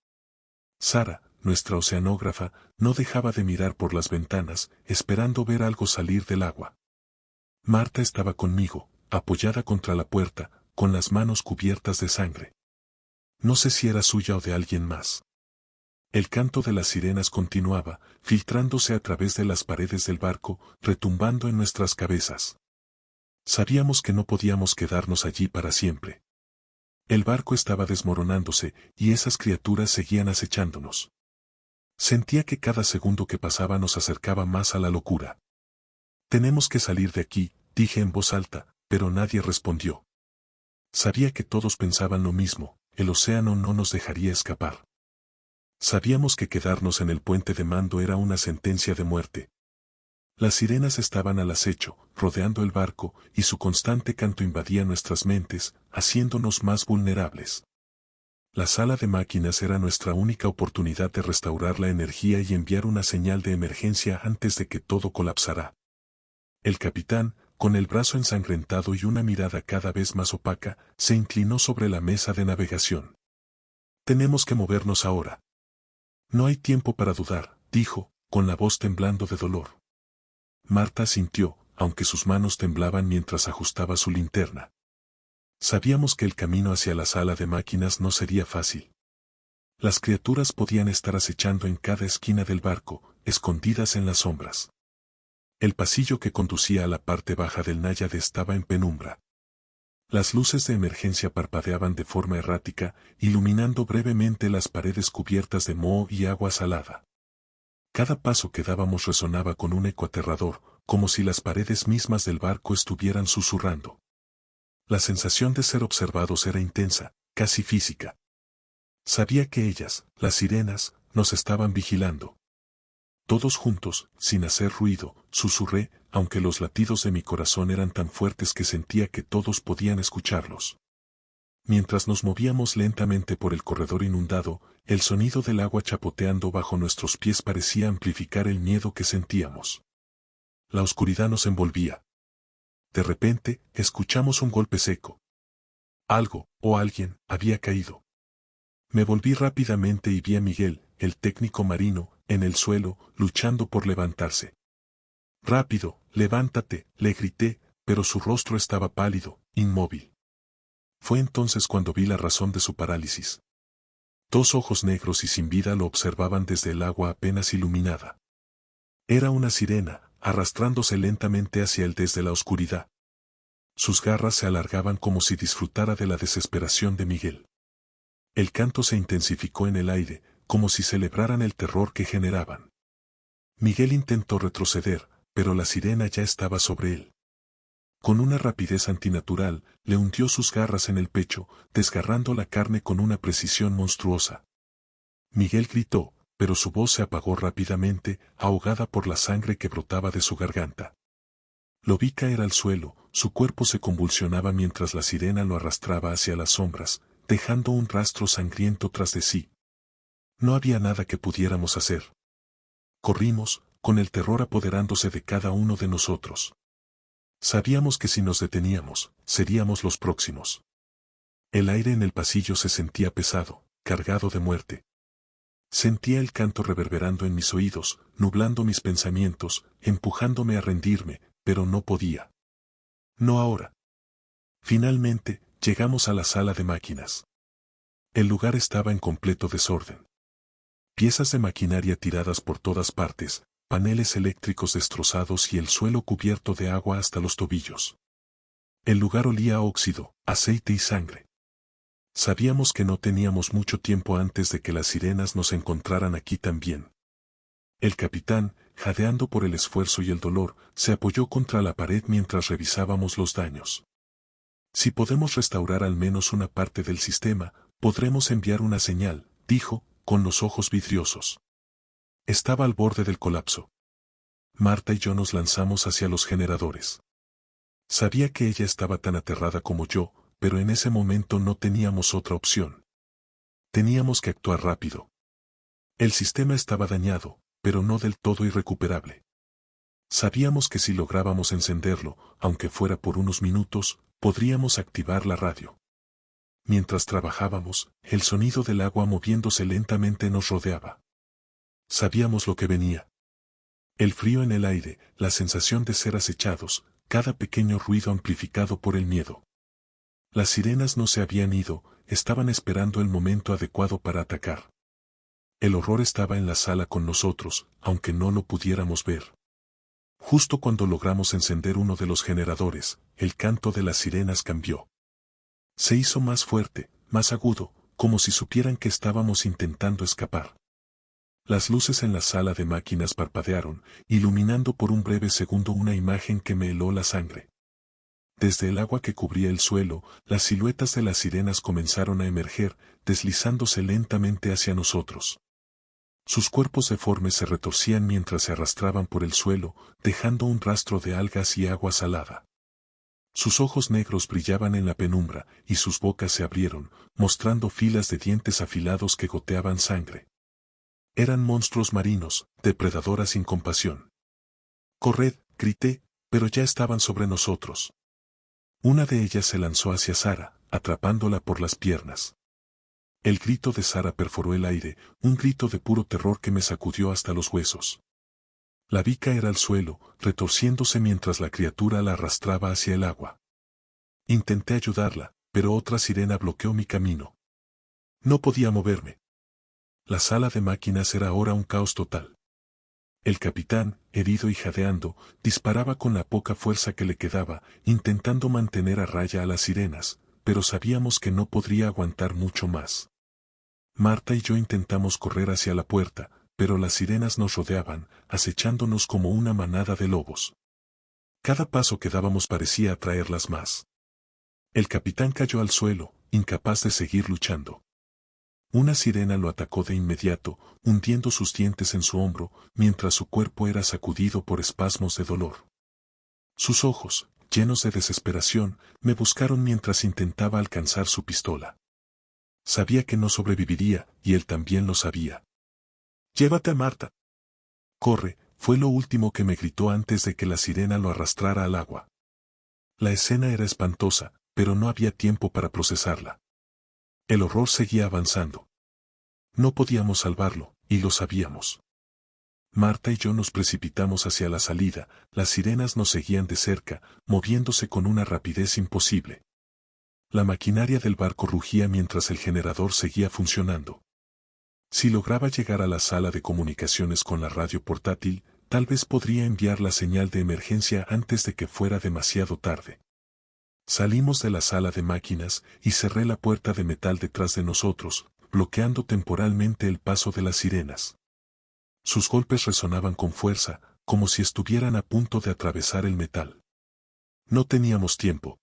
Sara, nuestra oceanógrafa, no dejaba de mirar por las ventanas, esperando ver algo salir del agua. Marta estaba conmigo, apoyada contra la puerta, con las manos cubiertas de sangre. No sé si era suya o de alguien más. El canto de las sirenas continuaba, filtrándose a través de las paredes del barco, retumbando en nuestras cabezas. Sabíamos que no podíamos quedarnos allí para siempre. El barco estaba desmoronándose, y esas criaturas seguían acechándonos. Sentía que cada segundo que pasaba nos acercaba más a la locura. Tenemos que salir de aquí, dije en voz alta, pero nadie respondió. Sabía que todos pensaban lo mismo, el océano no nos dejaría escapar. Sabíamos que quedarnos en el puente de mando era una sentencia de muerte. Las sirenas estaban al acecho, rodeando el barco, y su constante canto invadía nuestras mentes, haciéndonos más vulnerables. La sala de máquinas era nuestra única oportunidad de restaurar la energía y enviar una señal de emergencia antes de que todo colapsara. El capitán, con el brazo ensangrentado y una mirada cada vez más opaca, se inclinó sobre la mesa de navegación. Tenemos que movernos ahora. No hay tiempo para dudar, dijo, con la voz temblando de dolor. Marta asintió, aunque sus manos temblaban mientras ajustaba su linterna. Sabíamos que el camino hacia la sala de máquinas no sería fácil. Las criaturas podían estar acechando en cada esquina del barco, escondidas en las sombras. El pasillo que conducía a la parte baja del náyade estaba en penumbra. Las luces de emergencia parpadeaban de forma errática, iluminando brevemente las paredes cubiertas de moho y agua salada. Cada paso que dábamos resonaba con un eco aterrador, como si las paredes mismas del barco estuvieran susurrando. La sensación de ser observados era intensa, casi física. Sabía que ellas, las sirenas, nos estaban vigilando. Todos juntos, sin hacer ruido, susurré, aunque los latidos de mi corazón eran tan fuertes que sentía que todos podían escucharlos. Mientras nos movíamos lentamente por el corredor inundado, el sonido del agua chapoteando bajo nuestros pies parecía amplificar el miedo que sentíamos. La oscuridad nos envolvía. De repente, escuchamos un golpe seco. Algo, o alguien, había caído. Me volví rápidamente y vi a Miguel, el técnico marino, en el suelo, luchando por levantarse. «Rápido, levántate», le grité, pero su rostro estaba pálido, inmóvil. Fue entonces cuando vi la razón de su parálisis. Dos ojos negros y sin vida lo observaban desde el agua apenas iluminada. Era una sirena, arrastrándose lentamente hacia él desde la oscuridad. Sus garras se alargaban como si disfrutara de la desesperación de Miguel. El canto se intensificó en el aire, como si celebraran el terror que generaban. Miguel intentó retroceder, pero la sirena ya estaba sobre él. Con una rapidez antinatural, le hundió sus garras en el pecho, desgarrando la carne con una precisión monstruosa. Miguel gritó, pero su voz se apagó rápidamente, ahogada por la sangre que brotaba de su garganta. Lo vi caer al suelo, su cuerpo se convulsionaba mientras la sirena lo arrastraba hacia las sombras, dejando un rastro sangriento tras de sí. No había nada que pudiéramos hacer. Corrimos, con el terror apoderándose de cada uno de nosotros. Sabíamos que si nos deteníamos, seríamos los próximos. El aire en el pasillo se sentía pesado, cargado de muerte. Sentía el canto reverberando en mis oídos, nublando mis pensamientos, empujándome a rendirme, pero no podía. No ahora. Finalmente, llegamos a la sala de máquinas. El lugar estaba en completo desorden. Piezas de maquinaria tiradas por todas partes, paneles eléctricos destrozados y el suelo cubierto de agua hasta los tobillos. El lugar olía a óxido, aceite y sangre. Sabíamos que no teníamos mucho tiempo antes de que las sirenas nos encontraran aquí también. El capitán, jadeando por el esfuerzo y el dolor, se apoyó contra la pared mientras revisábamos los daños. Si podemos restaurar al menos una parte del sistema, podremos enviar una señal, dijo, con los ojos vidriosos. Estaba al borde del colapso. Marta y yo nos lanzamos hacia los generadores. Sabía que ella estaba tan aterrada como yo, pero en ese momento no teníamos otra opción. Teníamos que actuar rápido. El sistema estaba dañado, pero no del todo irrecuperable. Sabíamos que si lográbamos encenderlo, aunque fuera por unos minutos, podríamos activar la radio. Mientras trabajábamos, el sonido del agua moviéndose lentamente nos rodeaba. Sabíamos lo que venía. El frío en el aire, la sensación de ser acechados, cada pequeño ruido amplificado por el miedo. Las sirenas no se habían ido, estaban esperando el momento adecuado para atacar. El horror estaba en la sala con nosotros, aunque no lo pudiéramos ver. Justo cuando logramos encender uno de los generadores, el canto de las sirenas cambió. Se hizo más fuerte, más agudo, como si supieran que estábamos intentando escapar. Las luces en la sala de máquinas parpadearon, iluminando por un breve segundo una imagen que me heló la sangre. Desde el agua que cubría el suelo, las siluetas de las sirenas comenzaron a emerger, deslizándose lentamente hacia nosotros. Sus cuerpos deformes se retorcían mientras se arrastraban por el suelo, dejando un rastro de algas y agua salada. Sus ojos negros brillaban en la penumbra, y sus bocas se abrieron, mostrando filas de dientes afilados que goteaban sangre. Eran monstruos marinos, depredadoras sin compasión. «¡Corred!», grité, pero ya estaban sobre nosotros. Una de ellas se lanzó hacia Sara, atrapándola por las piernas. El grito de Sara perforó el aire, un grito de puro terror que me sacudió hasta los huesos. La vi caer al suelo, retorciéndose mientras la criatura la arrastraba hacia el agua. Intenté ayudarla, pero otra sirena bloqueó mi camino. No podía moverme. La sala de máquinas era ahora un caos total. El capitán, herido y jadeando, disparaba con la poca fuerza que le quedaba, intentando mantener a raya a las sirenas, pero sabíamos que no podría aguantar mucho más. Marta y yo intentamos correr hacia la puerta, pero las sirenas nos rodeaban, acechándonos como una manada de lobos. Cada paso que dábamos parecía atraerlas más. El capitán cayó al suelo, incapaz de seguir luchando. Una sirena lo atacó de inmediato, hundiendo sus dientes en su hombro, mientras su cuerpo era sacudido por espasmos de dolor. Sus ojos, llenos de desesperación, me buscaron mientras intentaba alcanzar su pistola. Sabía que no sobreviviría, y él también lo sabía. «¡Llévate a Marta!». «¡Corre!», fue lo último que me gritó antes de que la sirena lo arrastrara al agua. La escena era espantosa, pero no había tiempo para procesarla. El horror seguía avanzando. No podíamos salvarlo, y lo sabíamos. Marta y yo nos precipitamos hacia la salida, las sirenas nos seguían de cerca, moviéndose con una rapidez imposible. La maquinaria del barco rugía mientras el generador seguía funcionando. Si lograba llegar a la sala de comunicaciones con la radio portátil, tal vez podría enviar la señal de emergencia antes de que fuera demasiado tarde. Salimos de la sala de máquinas y cerré la puerta de metal detrás de nosotros, bloqueando temporalmente el paso de las sirenas. Sus golpes resonaban con fuerza, como si estuvieran a punto de atravesar el metal. No teníamos tiempo.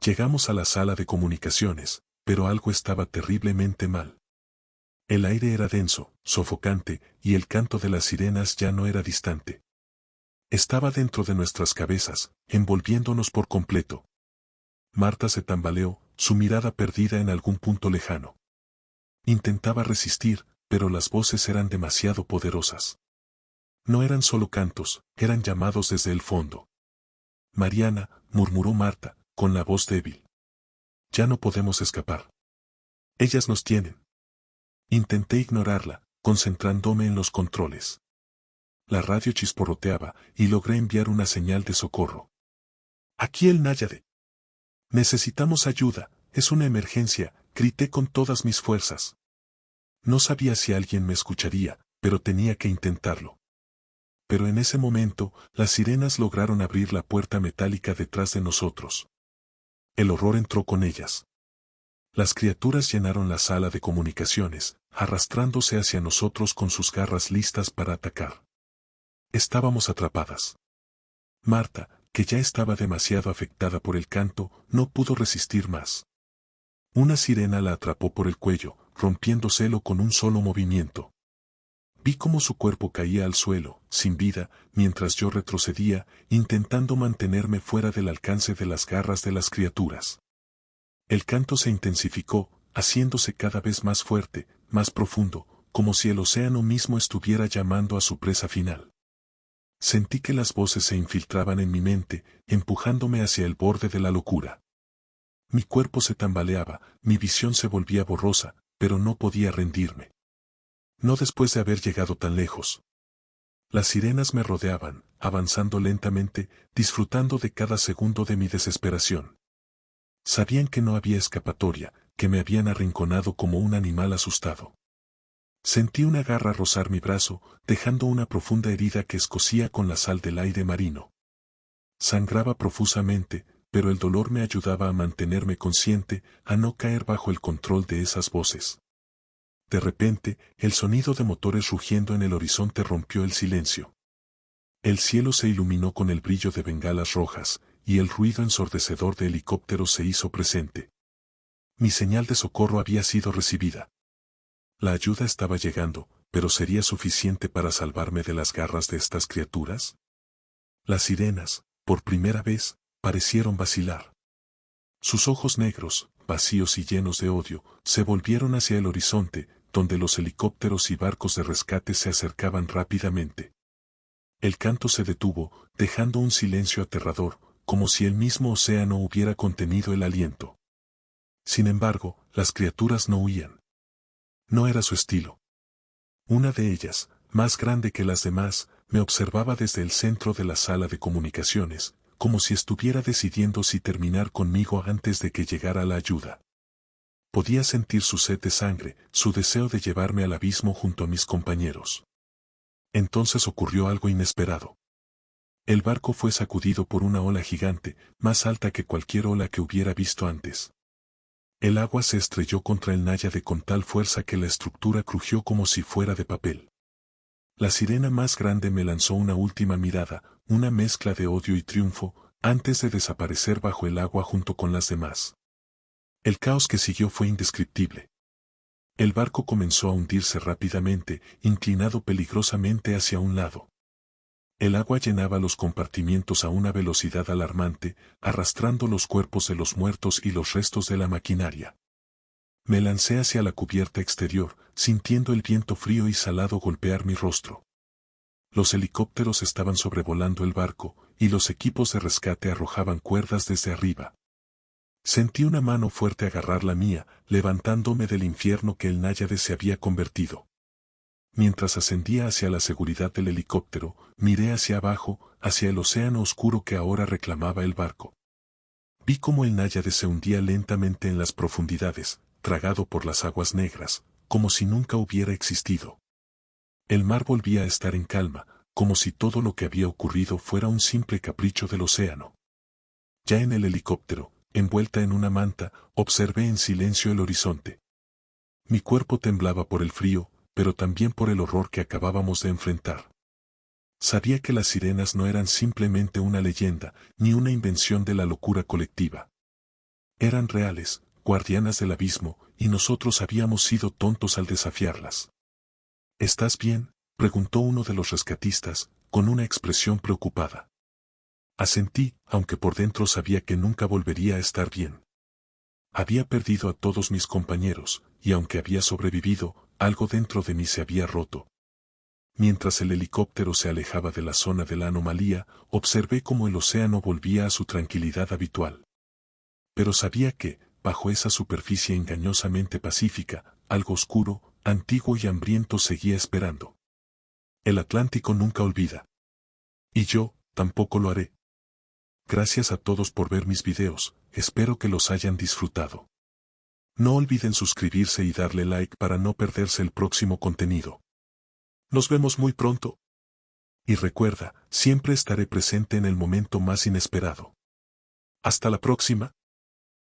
Llegamos a la sala de comunicaciones, pero algo estaba terriblemente mal. El aire era denso, sofocante, y el canto de las sirenas ya no era distante. Estaba dentro de nuestras cabezas, envolviéndonos por completo. Marta se tambaleó, su mirada perdida en algún punto lejano. Intentaba resistir, pero las voces eran demasiado poderosas. No eran solo cantos, eran llamados desde el fondo. «Mariana», murmuró Marta, con la voz débil. «Ya no podemos escapar. Ellas nos tienen». Intenté ignorarla, concentrándome en los controles. La radio chisporroteaba, y logré enviar una señal de socorro. «Aquí el Náyade. Necesitamos ayuda, es una emergencia», grité con todas mis fuerzas. No sabía si alguien me escucharía, pero tenía que intentarlo. Pero en ese momento, las sirenas lograron abrir la puerta metálica detrás de nosotros. El horror entró con ellas. Las criaturas llenaron la sala de comunicaciones, arrastrándose hacia nosotros con sus garras listas para atacar. Estábamos atrapadas. Marta, que ya estaba demasiado afectada por el canto, no pudo resistir más. Una sirena la atrapó por el cuello, rompiéndoselo con un solo movimiento. Vi cómo su cuerpo caía al suelo, sin vida, mientras yo retrocedía, intentando mantenerme fuera del alcance de las garras de las criaturas. El canto se intensificó, haciéndose cada vez más fuerte, más profundo, como si el océano mismo estuviera llamando a su presa final. Sentí que las voces se infiltraban en mi mente, empujándome hacia el borde de la locura. Mi cuerpo se tambaleaba, mi visión se volvía borrosa, pero no podía rendirme. No después de haber llegado tan lejos. Las sirenas me rodeaban, avanzando lentamente, disfrutando de cada segundo de mi desesperación. Sabían que no había escapatoria, que me habían arrinconado como un animal asustado. Sentí una garra rozar mi brazo, dejando una profunda herida que escocía con la sal del aire marino. Sangraba profusamente, pero el dolor me ayudaba a mantenerme consciente, a no caer bajo el control de esas voces. De repente, el sonido de motores rugiendo en el horizonte rompió el silencio. El cielo se iluminó con el brillo de bengalas rojas, y el ruido ensordecedor de helicópteros se hizo presente. Mi señal de socorro había sido recibida. La ayuda estaba llegando, pero ¿sería suficiente para salvarme de las garras de estas criaturas? Las sirenas, por primera vez, parecieron vacilar. Sus ojos negros, vacíos y llenos de odio, se volvieron hacia el horizonte, donde los helicópteros y barcos de rescate se acercaban rápidamente. El canto se detuvo, dejando un silencio aterrador, como si el mismo océano hubiera contenido el aliento. Sin embargo, las criaturas no huían. No era su estilo. Una de ellas, más grande que las demás, me observaba desde el centro de la sala de comunicaciones, como si estuviera decidiendo si terminar conmigo antes de que llegara la ayuda. Podía sentir su sed de sangre, su deseo de llevarme al abismo junto a mis compañeros. Entonces ocurrió algo inesperado. El barco fue sacudido por una ola gigante, más alta que cualquier ola que hubiera visto antes. El agua se estrelló contra el náyade con tal fuerza que la estructura crujió como si fuera de papel. La sirena más grande me lanzó una última mirada, una mezcla de odio y triunfo, antes de desaparecer bajo el agua junto con las demás. El caos que siguió fue indescriptible. El barco comenzó a hundirse rápidamente, inclinado peligrosamente hacia un lado. El agua llenaba los compartimientos a una velocidad alarmante, arrastrando los cuerpos de los muertos y los restos de la maquinaria. Me lancé hacia la cubierta exterior, sintiendo el viento frío y salado golpear mi rostro. Los helicópteros estaban sobrevolando el barco, y los equipos de rescate arrojaban cuerdas desde arriba. Sentí una mano fuerte agarrar la mía, levantándome del infierno que el náyade se había convertido. Mientras ascendía hacia la seguridad del helicóptero, miré hacia abajo, hacia el océano oscuro que ahora reclamaba el barco. Vi cómo el náyade se hundía lentamente en las profundidades, tragado por las aguas negras, como si nunca hubiera existido. El mar volvía a estar en calma, como si todo lo que había ocurrido fuera un simple capricho del océano. Ya en el helicóptero, envuelta en una manta, observé en silencio el horizonte. Mi cuerpo temblaba por el frío, pero también por el horror que acabábamos de enfrentar. Sabía que las sirenas no eran simplemente una leyenda, ni una invención de la locura colectiva. Eran reales, guardianas del abismo, y nosotros habíamos sido tontos al desafiarlas. ¿Estás bien?, preguntó uno de los rescatistas, con una expresión preocupada. Asentí, aunque por dentro sabía que nunca volvería a estar bien. Había perdido a todos mis compañeros, y aunque había sobrevivido, algo dentro de mí se había roto. Mientras el helicóptero se alejaba de la zona de la anomalía, observé cómo el océano volvía a su tranquilidad habitual. Pero sabía que, bajo esa superficie engañosamente pacífica, algo oscuro, antiguo y hambriento seguía esperando. El Atlántico nunca olvida. Y yo, tampoco lo haré. Gracias a todos por ver mis videos, espero que los hayan disfrutado. No olviden suscribirse y darle like para no perderse el próximo contenido. Nos vemos muy pronto. Y recuerda, siempre estaré presente en el momento más inesperado. Hasta la próxima.